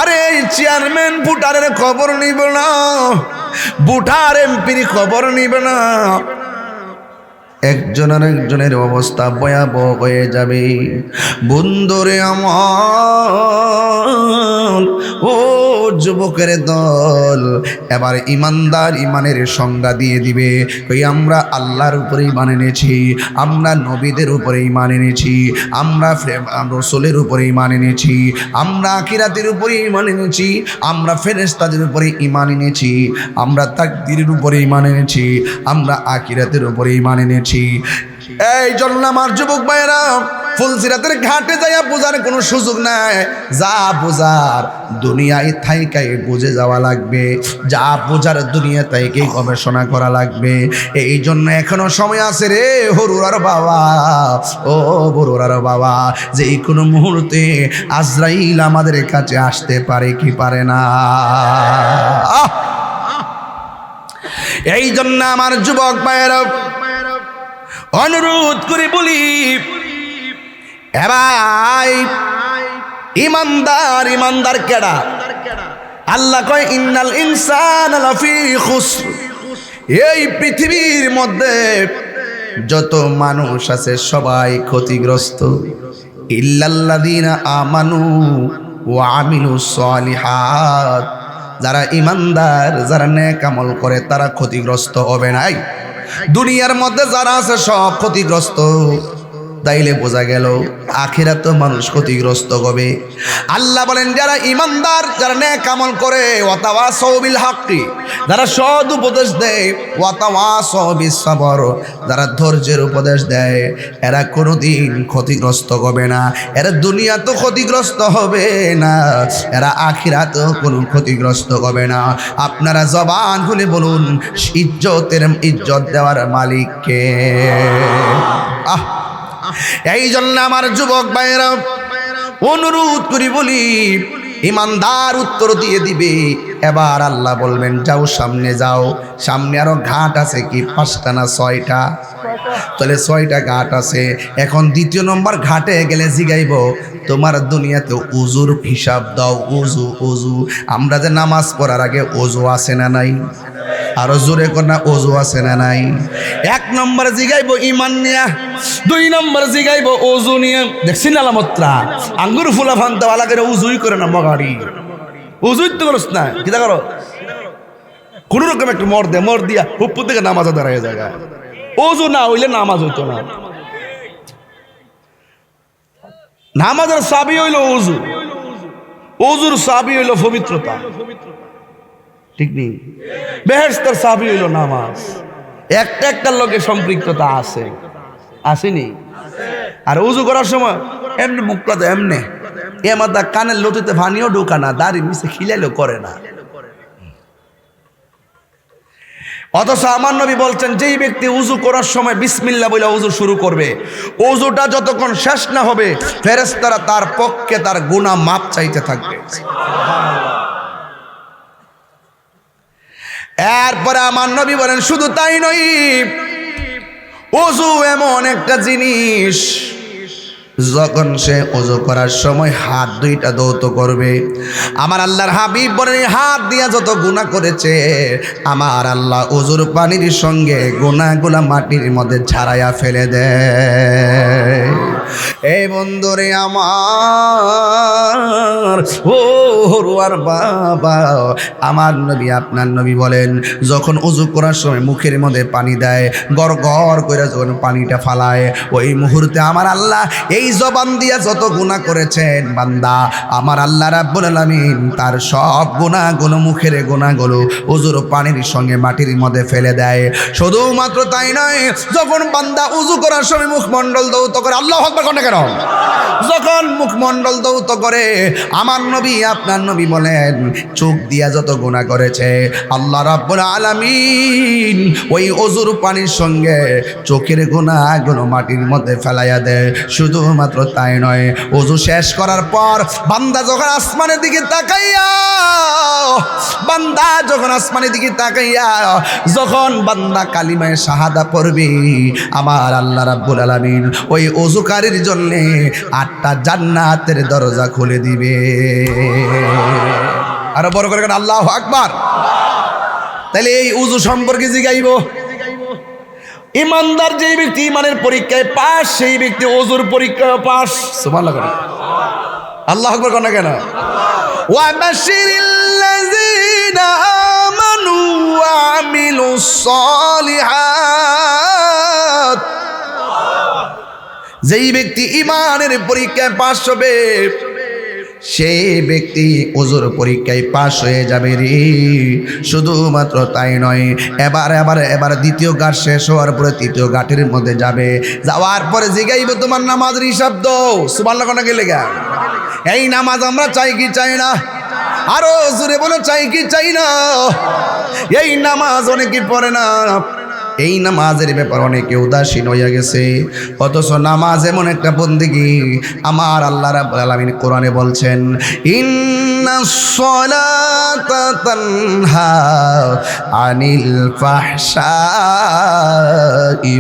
আরে চেয়ারম্যান ভোটারের খবর নিব না, ভোটার এমপির খবর নিবে না। একজন আর একজনের অবস্থা ভয়াবহ হয়ে যাবে। বন্ধুরে আমার, ও যুবকের দল, এবার ইমানদার ইমানের সংজ্ঞা দিয়ে দিবে। কই আমরা আল্লাহর উপরে ঈমান এনেছি, আমরা নবীদের উপরে ঈমান এনেছি, আমরা রাসূলের উপরে ঈমান এনেছি, আমরা আখিরাতের উপরে ঈমান এনেছি, আমরা ফেরেশতাদের উপরে ঈমান এনেছি, আমরা তাকদীরের উপরে ঈমান এনেছি, আমরা আখিরাতের উপরে ঈমান এনেছি। এই জন্য আমার যুবক ভাইয়েরা ফুলসিরাতের ঘাটে যাইয়া বোঝার কোনো সুযোগ নাই। যা বোঝার দুনিয়ায় থাইকাই বুঝে যাওয়া লাগবে, যা বোঝার দুনিয়া থাইকেই গবেষণা করা লাগবে। এই জন্য এখনো সময় আছে রে হরুরার বাবা, ও হরুরার বাবা, যে কোনো মুহূর্তে আজরাইল আমাদের কাছে আসতে পারে কি পারে না। এই জন্য আমার যুবক ভাইয়েরা অনুরোধ করে বলি, ভাই ইমানদার, ইমানদার কেডা? আল্লাহ কয় ইন্নাল ইনসানা লাফি খুসর। এই পৃথিবীর মধ্যে যত মানুষ আছে সবাই ক্ষতিগ্রস্ত, ইল্লাল্লাযীনা আমানু ওয়া আমিলুস সালিহাত। যারা ইমানদার, যারা নেক আমল করে তারা ক্ষতিগ্রস্ত হবে না। দুনিয়ার মধ্যে যারা আছে সব ক্ষতিগ্রস্ত। তাইলে বোঝা গেল আখিরাতেও মানুষ ক্ষতিগ্রস্ত হবে। আল্লাহ বলেন যারা ইমানদার, যারা নেক আমল করে, ওয়াতাওয়াসাউ বিল হাক্কি, যারা সৎ উপদেশ দেয়, ওয়াতাওয়াসাউ বিস সবর, যারা ধৈর্যের উপদেশ দেয়, এরা কোনোদিন ক্ষতিগ্রস্ত হবে না। এরা দুনিয়া তো ক্ষতিগ্রস্ত হবে না, এরা আখিরাতেও কোনো ক্ষতিগ্রস্ত হবে না। আপনারা জবান খুলে বলুন ইজ্জত দেওয়ার মালিককে। এই জন্য আমার যুবক ভাইয়েরা অনুরোধ করি বলি, ইমানদার উত্তর দিয়ে দিবে। এবার আল্লাহ বলবেন যাও সামনে যাও, সামনে আরো ঘাট আছে কি 5টা না 6টা? তাহলে 6টা ঘাট আছে। এখন দ্বিতীয় নম্বর ঘাটে গেলে জিগাইব তোমার দুনিয়াতে উজুর হিসাব দাও। উজু উজু, আমরা যে নামাজ পড়ার আগে উজু আছে না নাই? আরো জোরে কোনা ওযু আছে না নাই? 1 নম্বর জিগাইবো ঈমান নিয়া, 2 নম্বর জিগাইবো ওযু নিয়া। দেখছিন আলামতরা আঙ্গুর ফুলা ফান্তা वाला করে ওযুই করে না মগাড়ি, ওযুই তো করছ না, কি দা করো কোন রকম একটু মর দিয়া হুপ্পু থেকে নামাজ দাঁড়ায় জায়গা। ওযু না হইলে নামাজ হইতো না। নামাজের চাবি হইল ওযু, ওযুর চাবি হইল পবিত্রতা, ঠিক নেই? বেহেশতের চাবি হইল নামাজ। একটা লোকের সম্পৃক্ততা আছে, আসেনি? আর উজু করার সময় এমনি মুখটা তো এমনি এমাদা কানের লতিতে ভানিও ঢোকা না, দাড়ি মিশে খিলাইলেও করে না। অথচ আমার নবী বলছেন যেই ব্যক্তি উজু করার সময় বিসমিল্লাহ বলে উজু শুরু করবে, উজুটা যতক্ষণ শেষ না হবে ফেরেশতারা তার পক্ষে তার গুনাহ মাপ চাইতে থাকবে। এরপরে আমার নবী বলেন শুধু তাই নয়, ওযু এমন একটা জিনিস যখন সে ওযু করার সময় হাত দুইটা ধৌত করবে, আমার আল্লাহর হাবিব বলেন এই হাত দিয়া যত গুনাহ করেছে আমার আল্লাহ ওযুর পানির সঙ্গে গুনাহগুলা মাটির মধ্যে ঝাড়াইয়া ফেলে দেয়। এই বন্ধুরে আমার, ও হরুয়ার বাবা, আমার নবী আপনার নবী বলেন যখন ওযু করার সময় মুখের মধ্যে পানি দেয়, গড় গড় করে যখন পানিটা ফালায়, ওই মুহূর্তে আমার আল্লাহ এই জবান দিয়া যত গুনাহ করেছেন বান্দা, আমার আল্লাহ রাব্বুল আলামিন তার সব গুনাহগুলো, মুখের গুনাহগুলো ওযুর পানির সঙ্গে মাটির মধ্যে ফেলে দেয়। শুধুমাত্র তাই নয়, যখন বান্দা ওযু করার সময় মুখমণ্ডল ধৌত করে, আল্লাহু আকবার কোন কেন, যখন মুখমণ্ডল ধৌত করে আমার নবী আপনার নবী বলেন চোখ দিয়া যত গুনাহ করেছে আল্লাহ রাব্বুল আলামিন ওই ওযুর পানির সঙ্গে চোখের গুনাহগুলো মাটির মধ্যে ফেলাইয়া দেয়। শুধুমাত্র তাই নয়, ওযু শেষ করার পর বান্দা যখন আসমানের দিকে তাকাইয়া, বান্দা যখন আসমানের দিকে তাকাইয়া যখন বান্দা কালিমায়ে শাহাদা পড়বে, আমার আল্লাহ রাব্বুল আলামিন ওই ওযুকারীর জন্য 8টা জান্নাতের দরজা খুলে দিবে। আরো বড় করে আল্লাহু আকবার। তাহলে এই ওযু সম্পর্কে জিগাইব। ইমানদার যেই ব্যক্তি ইমানের পরীক্ষায় পাস, সেই ব্যক্তি ওযুর পরীক্ষায় পাস। সুবহানাল্লাহ, আল্লাহু আকবার কোন কেন? ওয়া বাশিরিল্লাযিনা আমানু ওয়া আমিলুস সালিহাত, যেই ব্যক্তি ইমানের পরীক্ষায় পাস হবে সেই ব্যক্তি ওযুর পরীক্ষায় পাস হয়ে যাবে রে। শুধুমাত্র তাই নয়, এবার দ্বিতীয় ঘাট শেষ হওয়ার পরে তৃতীয় ঘাটের মধ্যে যাবে। যাওয়ার পরে জিগাইব তোমার নামাজের হিসাব দাও। সুবহানাল্লাহ কোন গেলে গা? এই নামাজ আমরা চাই কি চাই না? আরো জোরে বলো চাই কি চাই না? এই নামাজ অনেকে পড়ে না, এই নামাজের ব্যাপার অনেকে উদাসীন হইয়া গেছে। অথচ নামাজ এমন একটা বন্দেগী, আমার আল্লাহ রাব্বুল আলামিন কোরআনে বলছেন ইন্নাস সালাতা তানহা আনিল ফাহশাই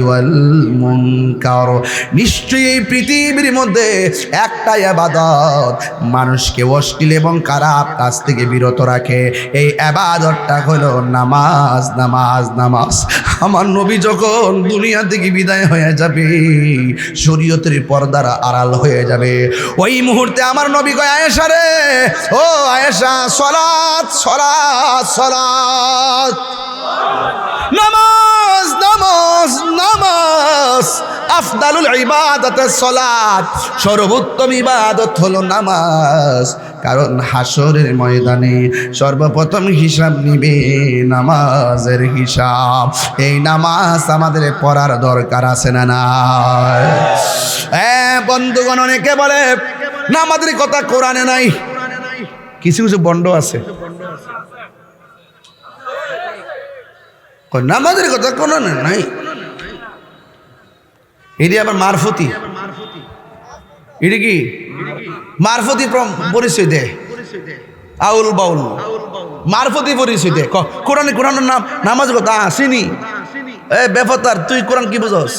ওয়াল মুনকার, নিশ্চয়ই এই পৃথিবীর মধ্যে একটা ইবাদত মানুষকে অশ্লীল এবং খারাপ কাজ থেকে বিরত রাখে, এই ইবাদতটা হলো নামাজ। নামাজ নামাজ। আমার নবী যখন দুনিয়া থেকে বিদায় হয়ে যাবে, শরীয়তের পর্দার আড়াল হয়ে যাবে, ওই মুহূর্তে আমার নবী কয় আয়েশা রে, ও আয়েশা, সালাত সালাত সালাত, নামাজ নামাজ নামাজ, আফদালুল ইবাদাতুস সালাত, সর্বোত্তম ইবাদত হলো নামাজ। কারণ হাসরের ময়দানে সর্বপ্রথম হিসাব নিবে নামাজের হিসাব। এই নামাজ আমাদের পড়ার দরকার আছে না নাই? বন্ধুগণ, অনেকে বলে নামাজের কথা কোরআনে নাই, কিছু কিছু বন্ড আছে নামাজের কথা কোরআনে নাই, এটি আবার মারফতি, এটি কি মারফতি পরিচয় দেয়। আউল বাউল মারফতি পরিচিত কোরআনে কোরআনের নাম নামাজ কথা আসেনি। এ বেফতার, তুই কোরআন কি বুঝস?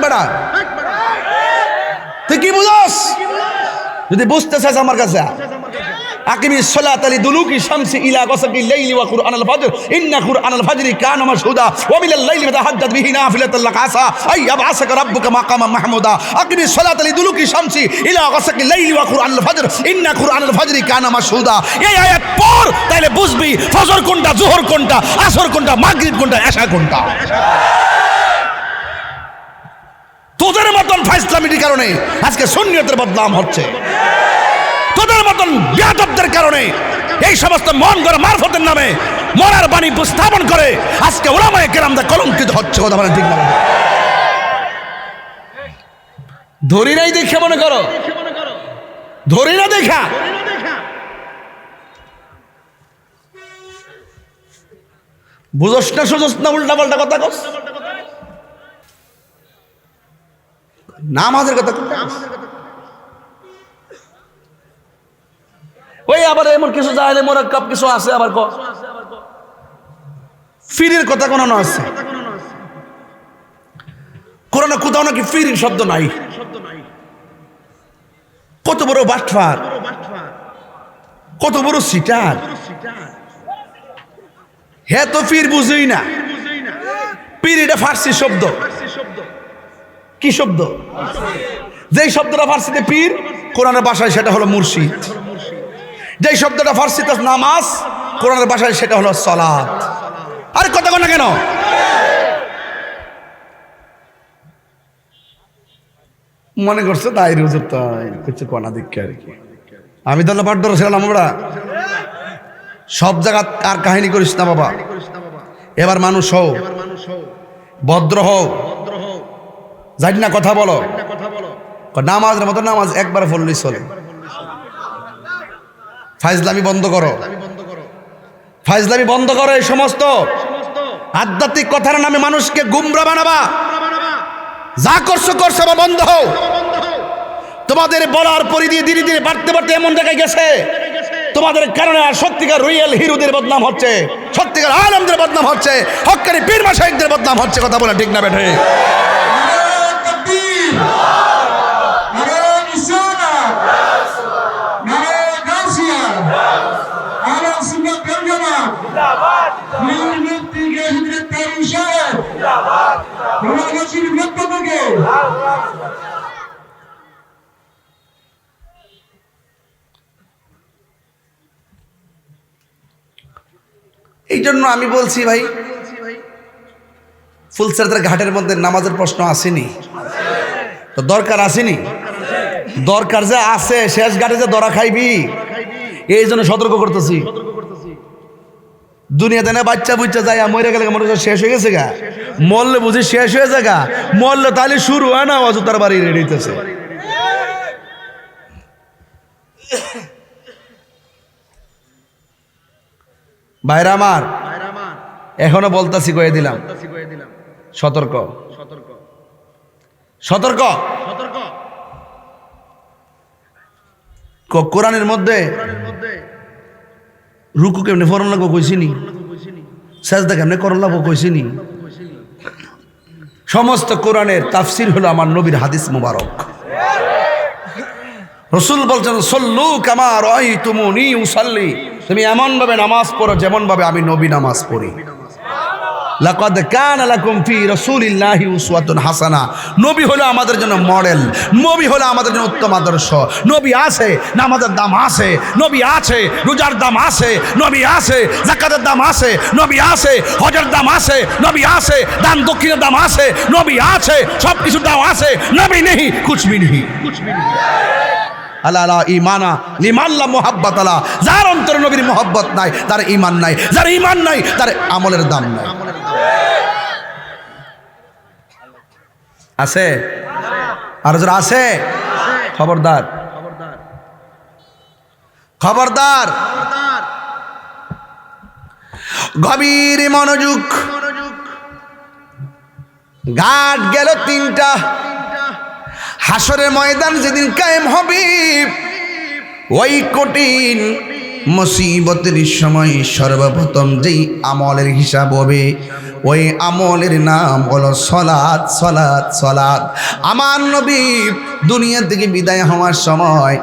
বেড়া, তুই কি বুঝস? যদি বুঝতে চাস আমার কাছে আকিমি সলাত লিদুলুকি শামসি ইলা গাসাকিল লাইলি ওয়া কুরআনাল ফাজর ইন্না কুরআনাল ফাজরি কানা মাশহুদা ওয়া মিনাল লাইলি ফাতাহাজ্জাদ বিহি নাফিলাতাল লাক আসা আই ইয়াবআসাকা রাব্বুকা মাকামান মাহমুদা। আকিমি সলাত লিদুলুকি শামসি ইলা গাসাকিল লাইলি ওয়া কুরআনাল ফাজর ইন্না কুরআনাল ফাজরি কানা মাশহুদা। এই আয়াত পড়, তাইলে বুঝবি ফজর কোনটা, যোহর কোনটা, আসর কোনটা, মাগরিব কোনটা, এশা কোনটা। তোদের মতন ফাইসলামির কারণে আজকে সুন্নিয়তের বদনাম হচ্ছে। তোদের মতন বেয়াদবদের কারণে এই সমস্ত মন গড়া মারফতের নামে মরার বাণী উপস্থাপন করে আজকে উলামায়ে কেরামরা কলঙ্কিত হচ্ছে। কথা বলেন ঠিক না? ধরি নাই দেখে মনে করো, ধরি না দেখা। বুঝস না সুঝস না, উল্টা পাল্টা কথা কস। নামাজের কথা ওই আবার এমন কিছু জাহেলে মোরাক্কাব কিছু আছে, আবার ফিরের কথা কোন আছে কোরআনে কোথাও নাকি ফিরির শব্দ নাই। কত বড় বাটফার, কত বড় সিটার। হ্যাঁ তো ফির বুঝেই না। পীর এটা ফার্সি শব্দ। কি শব্দ? যেই শব্দটা ফার্সিতে পীর, কোরআনের ভাষায় সেটা হলো মুর্শিদ। যেই শব্দটা ফার্সিতে নামাজ, কোরআনের ভাষায় সেটা হলো সালাত। আরে কথা কন না কেন? মনে করছে তাই হুজুর তাই কিছু কনা দিকে আর কি। আমি তাহলে পাঠ ধরেছিলাম আমরা সব জায়গা আর কাহিনী করিস না বাবা। এবার মানুষ হও, ভদ্র হও, জানি না কথা বলো। নামাজের মতো নামাজ একবার পড়লেই চলে। ফাইজলামি বন্ধ করো, ফাইজলামি বন্ধ করো। এই সমস্ত আধ্যাত্মিক কথার নামে মানুষকে গুমরা বানাবা। যা করছো করছো বা বন্ধ হও। তোমাদের বলার পরিধি ধীরে ধীরে বাড়তে বাড়তে এমন জায়গায় গেছে, তোমাদের কারণে আর সত্যিকার রিয়েল হিরোদের বদনাম হচ্ছে, সত্যিকার আলেমদের বদনাম হচ্ছে, হক্কানি পীর মাশায়েখদের বদনাম হচ্ছে। কথা বলে ঠিক না বেঠে? এই জন্য আমি বলছি ভাই, ফুলসারদের ঘাটের মধ্যে নামাজের প্রশ্ন আসেনি তো দরকার আসেনি? দরকার যে আছে, শেষ ঘাটে যে ধরা খাইবি, এই জন্য সতর্ক করতেছি। দুনিয়াতে না বাচ্চা বুচ্চা যায় মরে গেলে মনে শেষ হয়ে গেছে গা, মরলে বুঝি শেষ হয়ে যায় গা, মরলে তাহলে শুরু হয় না অযথার বাড়ি রেডিতেছে। ভাইরা আমার, এখনো বলতাছি, কয়ে দিলাম, সতর্ক সতর্ক। কোরআনের মধ্যে রুকু কেমনে ফরন লাগবো কইছিনি, সাজদা কেমনে করন লাগবো কইছিনি। সমস্ত কোরআনের তাফসির হলো আমার নবীর হাদিস মুবারক। রাসূল বলছেন, সল্লু কামা রাআইতুমুনি উসাল্লি, তুমি এমন ভাবে নামাজ পড়ো যেমন ভাবে আমি নবী নামাজ পড়ি। লাকাদ কানা লাকুম ফি রাসূলিল্লাহি উসওয়াতুন হাসানা। নবী হলো আমাদের জন্য মডেল, নবী হলো আমাদের জন্য উত্তম আদর্শ। নবী আছে, নামাজের দাম আছে, নবী আছে, রোজার দাম আছে, নবী আছে, যাকাতের দাম আছে, নবী আছে, হজের দাম আছে, নবী আছে, দান দক্ষিণের দাম আছে, নবী আছে, সব কিছুর দাম আছে। নবী নেই কুছ ভি নেই। আলা ঈমানা লিমান লা মুহাব্বাত আলা, যার অন্তরে নবীর মুহাব্বত নাই তার ঈমান নাই, যার ঈমান নাই তার আমলের দাম নাই। আছে আর যারা আছে, খবরদার খবরদার, গভীর মনোযোগ। ঘাট গেল তিনটা। হাসরের ময়দান যেদিন কায়েম হবে, ওই কঠিন মুসিবতের সময় সর্বপ্রথম যেই আমলের হিসাব হবে ওই আমলের নাম হলো সলাৎ সলাৎ সলাৎ। আমার নবী দুনিয়া থেকে বিদায় হওয়ার সময়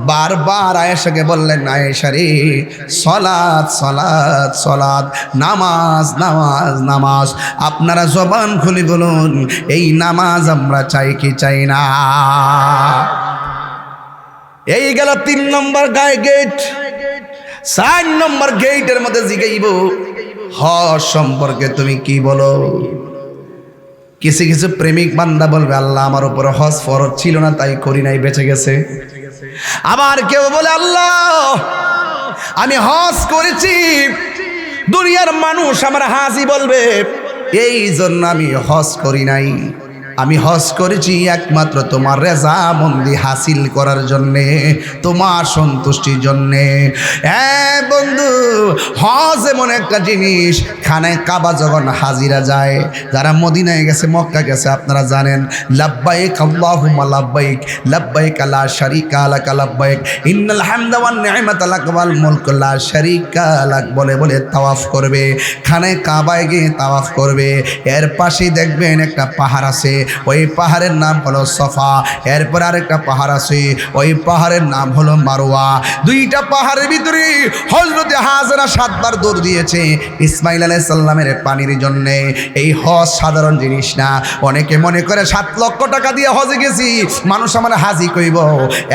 বারবার আয়েশাকে বললেন, আয়েশা রে, সলাৎ সলাৎ সলাৎ, নামাজ নামাজ নামাজ। আপনারা জবান খুলে বলুন, এই নামাজ আমরা চাই কি চাই না? এই গেল 3 নম্বর গেট। 4 নম্বর গেটের মধ্যে জিগাইব, হজ সম্পর্কে তুমি কি বলো? কিছু কিছু প্রেমিক বান্দা বলবে, আল্লাহ আমার উপর হজ ফরজ ছিল না তাই করি নাই, বেঁচে গেছে। আবার কেউ বলে, আল্লাহ আমি হজ করেছি, দুনিয়ার মানুষ আমার হাজি বলবে, এই জন্য আমি হজ করি নাই। আমি হজ করেছি একমাত্র তোমার রেজামন্দি হাসিল করার জন্যে, তোমার সন্তুষ্টির জন্যে। হ্যাঁ বন্ধু, হজ এমন একটা জিনিস, খানায় কাবা যখন হাজিরা যায়, যারা মদিনায় গেছে, মক্কা গেছে, আপনারা জানেন, লাব্বাইক আল্লাহুম্মা লাব্বাইক, লাব্বাইক লা শারীকা লাক লাব্বাইক, ইন্নাল হামদা ওয়ান নি'মাতা লাক ওয়াল মুলকু লা শারীকা লাক বলে বলে তাওয়াফ করবে। খানায় কাবায় গিয়ে তাওয়াফ করবে। এর পাশেই দেখবেন একটা পাহাড় আছে, ওই পাহাড়ের নাম হলো সফা। এরপর আরেকটা পাহাড় আছে, ওই পাহাড়ের নাম হলো মারওয়া। দুইটা পাহাড়ের ভিতরে হযরতে হাজেরা 7 বার দৌড় দিয়েছে ইসমাইল আলাইহিস সালামের পানির জন্য। এই হজ সাধারণ জিনিস না। অনেকে মনে করে 7 লক্ষ টাকা দিয়ে হজে গেছি, মানুষ আমার হাজি কইব।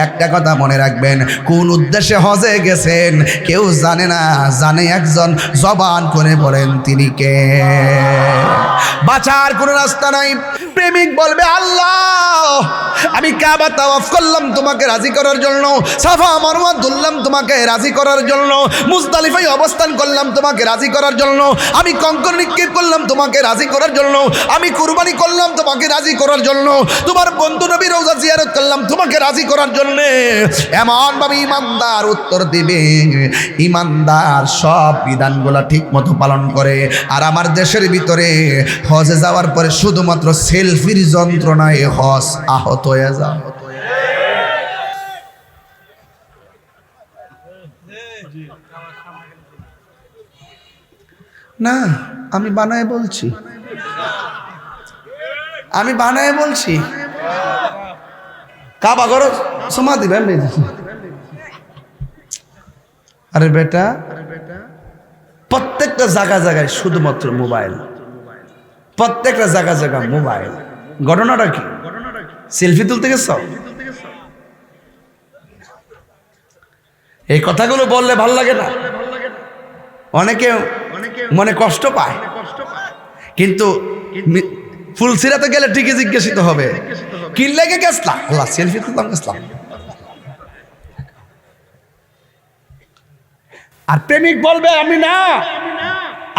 একটা কথা মনে রাখবেন, কোন উদ্দেশ্যে হজে গেছেন কেউ জানে না, জানে একজন, জবান করে বলেন তিনি কে। বাঁচার কোনো রাস্তা নাই। প্রেমিক বলবে, আল্লাহ আমি কাবা তাওয়াফ করলাম তোমাকে রাজি করার জন্য, সাফা মারওয়া দুললাম তোমাকে রাজি করার জন্য, মুজদালিফায় অবস্থান করলাম তোমাকে রাজি করার জন্য, আমি কঙ্কর নিক্ষেপ করলাম তোমাকে রাজি করার জন্য, আমি কুরবানি করলাম তোমাকে রাজি করার জন্য, তোমার বন্ধু নবী রওজা জিয়ারত করলাম তোমাকে রাজি করার জন্য। এমনভাবে ইমানদার উত্তর দিবে, ইমানদার সব বিধানগুলো ঠিক মতো পালন করে। আর আমার দেশের ভিতরে হজে যাওয়ার পরে শুধুমাত্র সেলফির যন্ত্রণায় হজ আহত হয়ে যায়। না, আমি বানায় বলছি, আমি বানায় বলছি। কাবা ঘর সমা দিবেন। আরে বেটা, প্রত্যেকটা জায়গা জায়গায় শুধুমাত্র মোবাইল, প্রত্যেকটা জায়গা জায়গা মোবাইল। ঘটনাটা কি? সেলফি তুলতে গেছ? এই কথাগুলো বললে ভাল লাগে না? অনেকে মনে কষ্ট পায়, কিন্তু ফুলসিরাতে গেলে ঠিকই জিজ্ঞাসিত হবে, কি লেগে গেছলাম? আল্লাহ সেলফি তুলতাম গেছলাম। আর প্রেমিক বলবে, আমি না,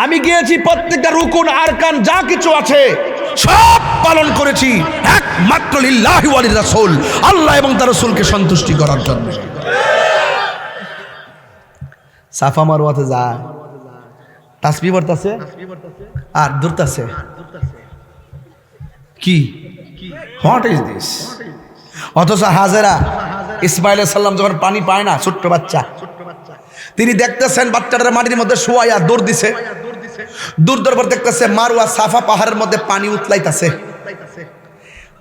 আমি গিয়েছি প্রত্যেকটা রুকুন আরকান যা কিছু আছে সব পালন করেছি একমাত্র লিল্লাহি ওয়া লিরাসূল, আল্লাহ এবং তার রাসূলকে সন্তুষ্টি করার জন্য। সাফা মারওয়াতে যায়, তাসবিহ পড়তাছে আর দূরতাছে। কি হোয়াট ইজ দিস? অথচ হাজেরা ইসমাইল আলাইহিস সালাম যখন পানি পায় না, ছোট্ট বাচ্চা, তিনি দেখতেছেন বাচ্চাটার মাটির মধ্যে শোয়াইয়া দৌড় দিছে। দূর দরবার দেখতেছে মারওয়া সাফা পাহাড়ের মধ্যে পানি উতলাইতেছে,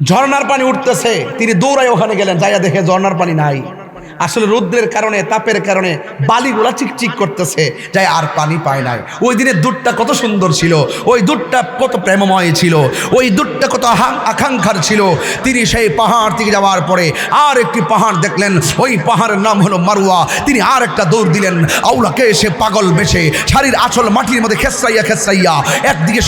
ঝর্ণার পানি উঠতেছে। তিনি দৌড়ায় ওখানে গেলেন, যাইয়া দেখে ঝর্ণার পানি নাই। আসলে রৌদ্রের কারণে, তাপের কারণে বালিগুলা চিকচিক করতেছে, যাই আর পানি পায় নাই। ওই দিনের দুধটা কত সুন্দর ছিল, ওই দুধটা কত প্রেমময় ছিল, ওই দুধটা কত আকাঙ্ক্ষার ছিল। তিনি সেই পাহাড় থেকে যাওয়ার পরে আর একটি পাহাড় দেখলেন, ওই পাহাড়ের নাম হলো মারওয়া। তিনি আর একটা দৌড় দিলেন, আউলাকে এসে পাগল বেশে শাড়ির আঁচল মাটির মধ্যে খেসরাইয়া খেসরাইয়া, একদিকে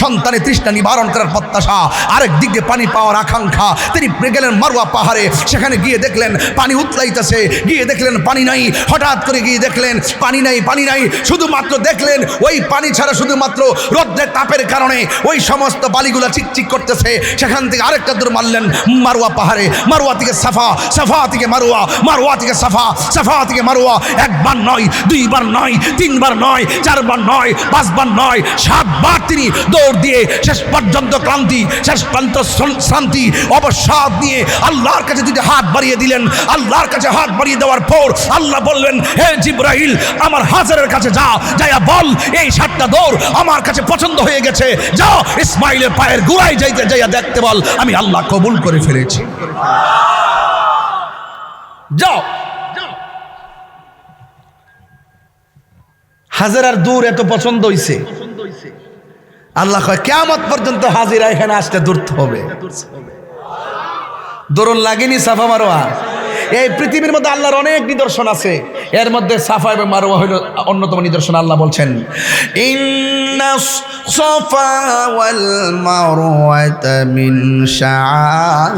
সন্তানের তৃষ্ণা নিবারণ করার প্রত্যাশা, আরেক দিকে পানি পাওয়ার আকাঙ্ক্ষা। তিনি গেলেন মারওয়া পাহাড়ে, সেখানে গিয়ে দেখলেন পানি উতলাইতেছে, গিয়ে দেখলেন পানি নাই। হঠাৎ করে গিয়ে দেখলেন পানি নাই, পানি নাই, শুধুমাত্র দেখলেন ওই পানি ছাড়া শুধুমাত্র রোদ্রের তাপের কারণে ওই সমস্ত বালিগুলা চিকচিক করতেছে। সেখান থেকে আরেকটা দূর মারলেন মারওয়া পাহাড়ে, মারওয়া থেকে সাফা, সাফা থেকে মারওয়া, মারওয়া থেকে সাফা, সাফা থেকে মারওয়া। একবার নয়, দুইবার নয়, তিনবার নয়, চারবার নয়, পাঁচবার নয়, 7 বার তিনি দৌড় দিয়ে শেষ পর্যন্ত ক্লান্তি, শেষ পর্যন্ত শান্তি, অবসাদ নিয়ে আল্লাহর কাছে যদি হাত বাড়িয়ে দিলেন, আল্লাহ তার কাছে হাত বাড়িয়ে দেওয়ার পর আল্লাহ বললেন, হে জিবরাইল, আমার হাজারের কাছে যা, যাইয়া বল এই 7টা দৌড় আমার কাছে পছন্দ হয়ে গেছে, যাও ইসমাইলের পায়ের গোড়ায় যাইয়া দেখতে বল আমি আল্লাহ কবুল করে ফেলেছি। যাও। হাজেরার দূর এত পছন্দ হইছে, আল্লাহ কয় কিয়ামত পর্যন্ত হাজিরা এখানে আসতে দূরতে হবে। দরুন লাগেনি সাফা মারোয়া। এই পৃথিবীর মধ্যে আল্লাহর অনেক নিদর্শন আছে, এর মধ্যে সাফা এবং মারোয়া হলো অন্যতম নিদর্শন। আল্লাহ বলছেন, ইন্নাস সাফা ওয়াল মারওয়াতা মিন শাআইরিল্লাহ।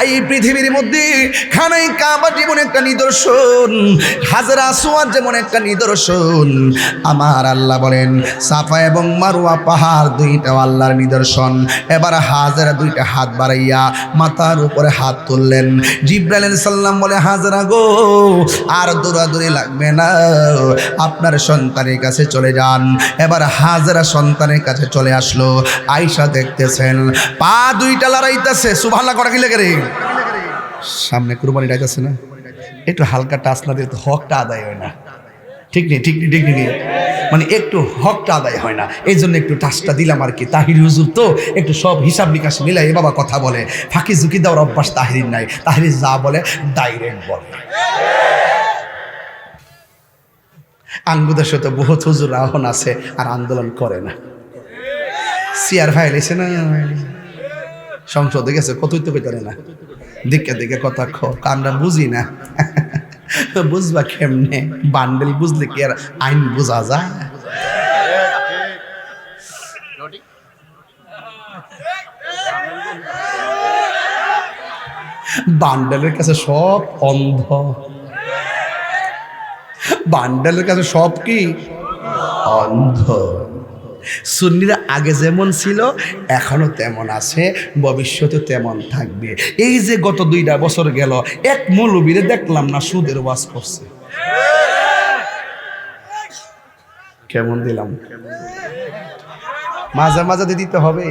এই পৃথিবীর মধ্যে খানাই কাবা যেমন একটা নিদর্শন, হাজরা আসওয়াদ যেমন একটা নিদর্শন, আমার আল্লাহ বলেন সাফা এবং মারওয়া পাহাড় দুইটা আল্লাহর নিদর্শন। এবার হাজরা দুইটা হাত বাড়াইয়া মাথার উপরে হাত তুললেন। জিবরাইল আলাইহিস সালাম বলে, হাজরা গো, আর দৌড়াদৌড়ি লাগবে না, আপনার সন্তানের কাছে চলে যান। এবার হাজরা সন্তানের কাছে চলে আসলো। আয়েশা দেখতেছেন পা দুইটা লড়াইতেছে, সুবহানাল্লাহ করা কি লেগে রে, সামনে কুরবানি ডাইতেছে না, একটু হালকা টাচ না দিলে তো হকটা আদায় হয় না। ঠিক নেই, ঠিক নেই, ঠিক নেই, মানে একটু হকটা আদায় হয় না, এই জন্য একটু টাচটা দিলাম আর কি। তাহির হুজুর তো একটু সব হিসাব নিকাশ মিলাই এ বাবা কথা বলে, ফাঁকি ঝুঁকি দেওয়ার অভ্যাস তাহিরির নাই। তাহির যা বলে ডাইরেক্ট বলে। আঙ্গুদের সাথে বহুত হুজুর আহ্বান আছে আর আন্দোলন করে না। সিয়ার ভাই লেছে না, সংসদে গেছে কতই তো পেতে না, দিকে দিকে কথা আমরা বুঝি না। বুঝবা কেমনে, বান্ডেল বুঝলে কি আর আইন বোঝা যায়? বান্ডেলের কাছে সব অন্ধ, বান্ডেলের কাছে সব কি অন্ধ। সুন্নিরা আগে যেমন ছিল এখনো তেমন আছে, ভবিষ্যতে তেমন থাকবে। এই যে গত 2টা বছর গেল, এক মৌলবীরে দেখলাম না সুদের ওয়াজ করছে। কেমন দিলাম, মাঝে মাঝে দিতে হবে।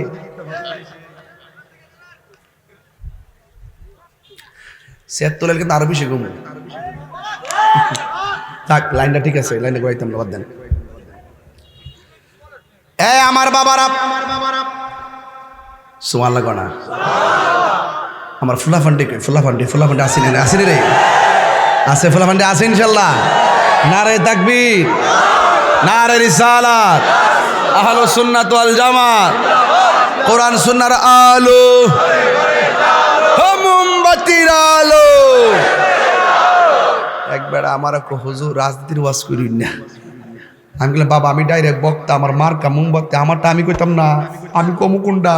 সেট তোলের কিন্তু আরো বেশি কম থাক। লাইনটা ঠিক আছে, লাইনটা গাইতাম বাদ দেন। এ আমার বাবারা, সুবহান লাগো না, আমার ফুলাফান্ডি ফুলাফান্ডি আসেনি না, আসেনি রে, আছে ফুলাফান্ডি আছে ইনশাল্লাহ। নারে তাকবীর, নারে রিসালাত, আহলুস সুন্নাত ওয়াল জামাত, কোরআন সুন্নাহর আলো, মোমবাতির আলো। একবার আমার হুজুর রাজনীতির ওয়াজ করিন না। আমি বললাম, বাবা আমি ডাইরেক্ট বক্তা, আমার মার্কা মোমবাতি, আমারটা আমি কইতাম না, আমি কমুকুন্ডা।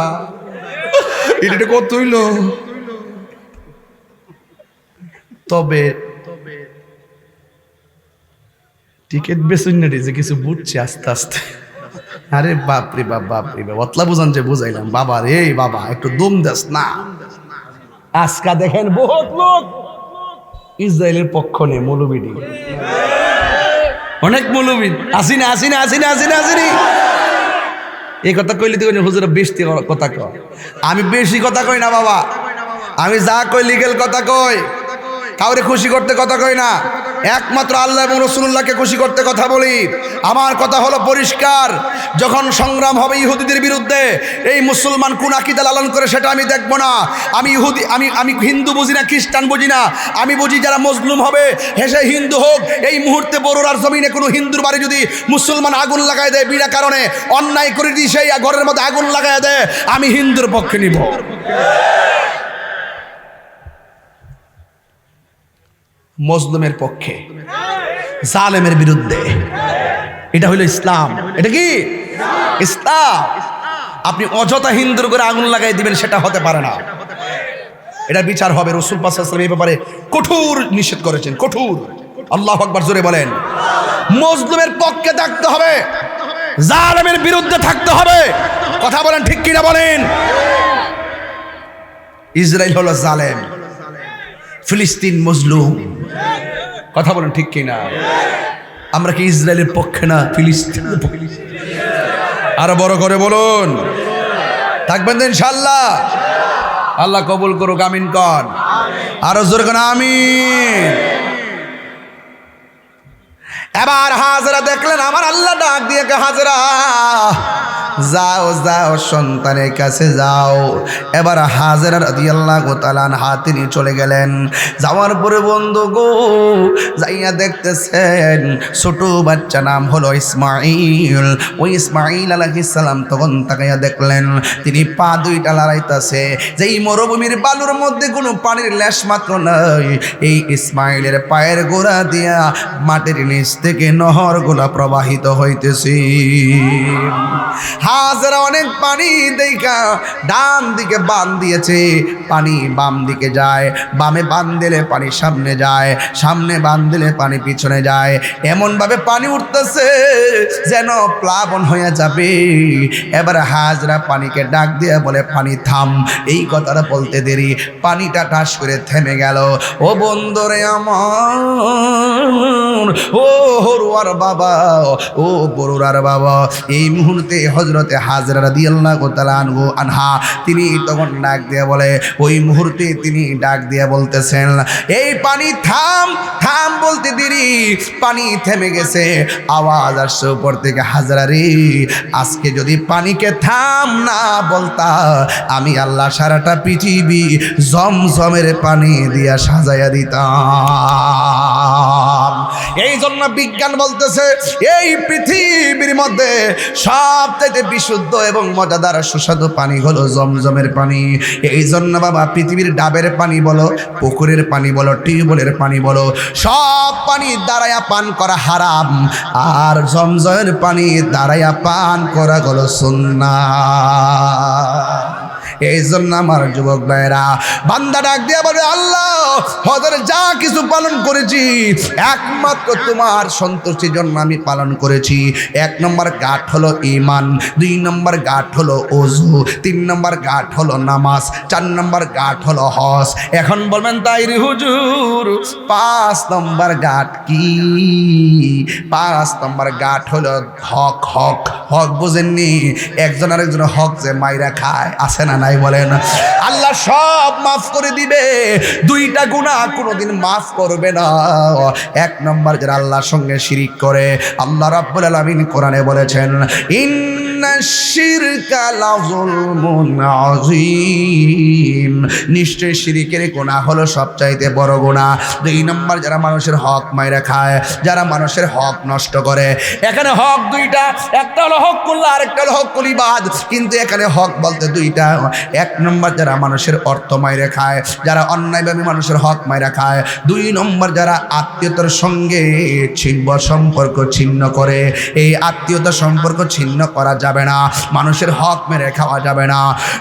এটা কত হইল? তবে টিকিট বেসুন না যে কিছু বুঝছি আস্তে আস্তে। আরে বাপরে বাপ, বাপরে বাপ, অতলা বুঝান যে বুঝাইলাম। বাবা রে বাবা, একটু দম দাস না। আজকা দেখেন বহুত লোক ইসরায়েলের পক্ষ নেই, মৌলবীডি অনেক মৌলবী আসিনা আসিনা আসিনা আসিনা আসিনি। এই কথা কইলে তো হুজুর বেশি কথা কয়, আমি বেশি কথা কই না বাবা, আমি যা কই লিগেল কথা কই, কাউরে খুশি করতে কথা কই না, একমাত্র আল্লাহ এবং রাসূলুল্লাহকে খুশি করতে কথা বলি। আমার কথা হলো পরিষ্কার, যখন সংগ্রাম হবে ইহুদিদের বিরুদ্ধে, এই মুসলমান কোন আকীদা লালন করে সেটা আমি দেখব না। আমি ইহুদি, আমি হিন্দু বুঝি না, খ্রিস্টান বুঝি না, আমি বুঝি যারা মজলুম হবে হেসে হিন্দু হোক। এই মুহূর্তে বড়রার জমিনে কোনো হিন্দুর বাড়ি যদি মুসলমান আগুন লাগাই দেয় বিনা কারণে, অন্যায় করে দিয়ে সেই ঘরের মধ্যে আগুন লাগাই দেয়, আমি হিন্দুর পক্ষে নিব। মজলুমের পক্ষে, জালেমের বিরুদ্ধে, এটা হলো ইসলাম। এটা কি ইসলাম? আপনি অযথা হিন্দুর করে আগুন লাগাই দিবেন, সেটা হতে পারে না। এটা বিচার হবে। রাসূল পাক সাল্লাল্লাহু আলাইহি ওয়াসাল্লাম এই ব্যাপারে কঠোর নিষেধ করেছেন, কঠোর। আল্লাহু আকবার, জোরে বলেন। মজলুমের পক্ষে থাকতে হবে, জালেমের বিরুদ্ধে থাকতে হবে। কথা বলেন ঠিক কিনা বলেন? ইসরায়েল হলো জালেম, ফিলিস্তিন মজলুম। কথা বলেন ঠিক কিনা? আমরা কি ইসরায়েলের পক্ষে না, ফিলিস্তিনের পক্ষে? আরো বড় করে বলুন, থাকবেন তো ইনশাআল্লাহ? আল্লাহ কবুল করুক, আমিন কন। আরো জোরে কোন আমিন। এবার হাজেরা দেখলেন আমার আল্লাহ ডাক দিয়ে হাজেরা যাও যাও সন্তানের কাছে যাও। এবার হাজেরা রাদিয়াল্লাহু তাআলা আনহা তিনি চলে গেলেন। যাওয়ার পরে বন্ধু গো যাইয়া দেখতেছেন ছোট বাচ্চা নাম হলো ইসমাইল। ওই ইসমাইল আলাইহিস সালাম তখন তাকাইয়া দেখলেন তিনি পা দুইটা লড়াইতেছে, যেই মরুভূমির বালুর মধ্যে কোনো পানির লেশ মাত্র নাই। এই ইসমাইলের পায়ের গোড়া দিয়া মাটির নিচ থেকে নহরগুলা প্রবাহিত হইতেছে। হাজেরা অনেক পানি দেখা ডান দিকে বান দিয়েছে, পানি বাম দিকে যায়, বামে বান দিলে পানি সামনে যায়, সামনে বান দিলে পানি পিছনে যায়, এমন ভাবে পানি উঠতেছে যেন প্লাবন হয়ে যাবে। এবার হাজেরা পানিকে ডাক দিয়ে বলে পানি থাম। এই কথাটা বলতে দেরি পানিটা ঠাস করে থেমে গেল। ও বন্ধুরে আমার, ও হরুয়ার বাবা, ও বরুরার বাবা, এই মুহূর্তে হযরতে হাজেরা রাদিয়াল্লাহু তাআলা আনহা তিনি তখন ডাক দিয়ে বলে, ওই মুহূর্তে তিনি ডাক দিয়ে বলতেছেন এই পানি থাম থাম বলতে দেরি পানি থেমে গেছে। আওয়াজ আসছে উপর থেকে, হাজেরা রে আজকে যদি পানিকে থাম না বলতা আমি আল্লাহ সারাটা পৃথিবী জমজমের পানি দিয়া সাজাইয়া দিতাম। এই জন্য বিজ্ঞান বলতেছে এই পৃথিবীর মধ্যে সবচেয়ে বিশুদ্ধ এবং মজাদার সুস্বাদু পানি হলো জমজমের পানি। এই জন্য বাবা পৃথিবীর ডাবের পানি বলো, পুকুরের পানি বলো, টিউবওয়েলের পানি বলো, সব পানি দাঁড়াইয়া পান করা হারাম, আর জমজমের পানি দাঁড়াইয়া পান করা হলো সুন্নাহ। এই জন্য আমার যুবক ভাইরা বান্দা ডাক দিয়ে বলে আল্লাহ হযরত যা কিছু পালন করেছি একমাত্র তোমার সন্তুষ্টির জন্য আমি পালন করেছি। 1 নম্বর গাঁট হলো ঈমান, 2 নম্বর গাঁট হলো ওযু, 3 নম্বর গাঁট হলো নামাজ, 4 নম্বর গাঁট হলো হজ। এখন বলবেন তাই রে হুজুর 5 নম্বর গাঁট কি? 5 নম্বর গাঁট হলো হক। হক হক বুঝেননি? একজন আরেকজন হক যে মাইরা খায় আছে না নাই বলেন? আল্লাহ সব মাফ করে দিবে, 2টা গুনাহ কোনোদিন মাফ করবে না। 1 নম্বর যারা আল্লাহর সঙ্গে শিরিক করে, আল্লাহ রাব্বুল আলামিন কোরআনে বলেছেন ইন্নাশ শিরকা লাযুলমুন আযীম, নিশ্চয় শিরিকের গুনাহ হলো সবচাইতে বড় গুনাহ। 2 নম্বর যারা মানুষের হক মাইরা খায়, যারা মানুষের হক নষ্ট করে। এখানে হক 2টা, একটা হলো হকুল্লাহ আর একটা হলো হকুল ইবাদ, কিন্তু এখানে হক বলতে 2টা। 1 নম্বর যারা মানুষের অর্থ মাইরা খায়, যারা অন্যায়ভাবে মানুষের হক মাইরা খায়। 2 নম্বর যারা আত্মীয়তার সঙ্গে সম্পর্ক ছিন্ন করে। এই আত্মীয়তা সম্পর্ক ছিন্ন করা যাবে না, মানুষের হক মেরে খাওয়া যাবে না।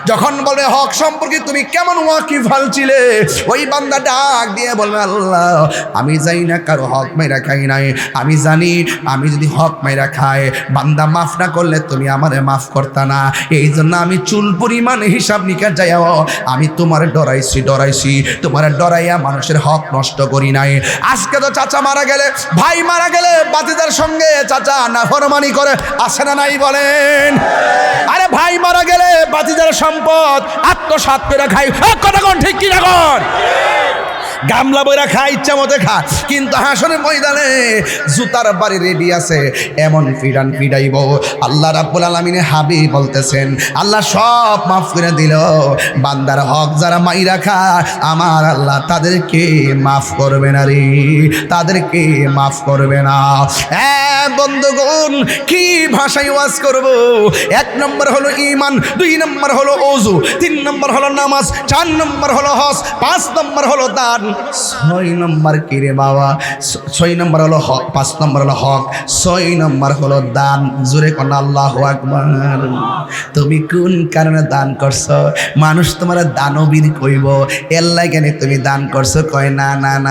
যখন বলবে হক সম্পর্কে তুমি কেমন ওয়াকিফাল ছিলে, ওই বান্দা ডাক দিয়ে বলবে আল্লাহ আমি জানি না কারো হক মেরা খাই নাই, আমি জানি আমি যদি হক মেরা খাই বান্দা মাফ না করলে তুমি আমারে মাফ করতা না। এই জন্য আমি চুল পরিমাণ হিসাব নিকাশ যাইও আমি তোমার ডরাইছি, তোমার ডরাইয়া মানুষের হক নষ্ট করি নাই। আজকে তো চাচা মারা গেলে, ভাই মারা গেলে বাতিদার সঙ্গে চাচা নাফরমানি করে, আসে না নাই বলেন? আরে ভাই মারা গেলে বাতিদার সম্পদ আত্মসাৎ করে খাই, কথা কোন ঠিক কি না কোন? গামলা বইরা খায়, ইচ্ছা মতো খা, কিন্তু হাসরের ময়দানে জুতার বাড়ি রেডি আছে, এমন ফিডান ফিডাইব। আল্লাহ রাব্বুল আলামিনের হাবিব বলতেছেন আল্লাহ সব মাফ করে দিল, বান্দার হক যারা মাইরা খায় আমার আল্লাহ তাদেরকে মাফ করবে না রে, তাদেরকে মাফ করবে না। বন্ধুগণ কি ভাষায় ওয়াজ করব? 1 নম্বর হলো ঈমান, 2 নম্বর হলো ওযু, 3 নম্বর হলো নামাজ, 4 নম্বর হলো হজ, 5 নম্বর হলো দান, 6 নম্বর কি রে বাবা? 6 নম্বর হলো হক, 5 নম্বর হলো হক, 6 নম্বর হলো দান। জোরে কোন আল্লাহু আকবার। তুমি কোন কারণে দান করছো? মানুষ তোমার দানবীর কইব, এর লাগে তুমি দান করছো? কয় না না না।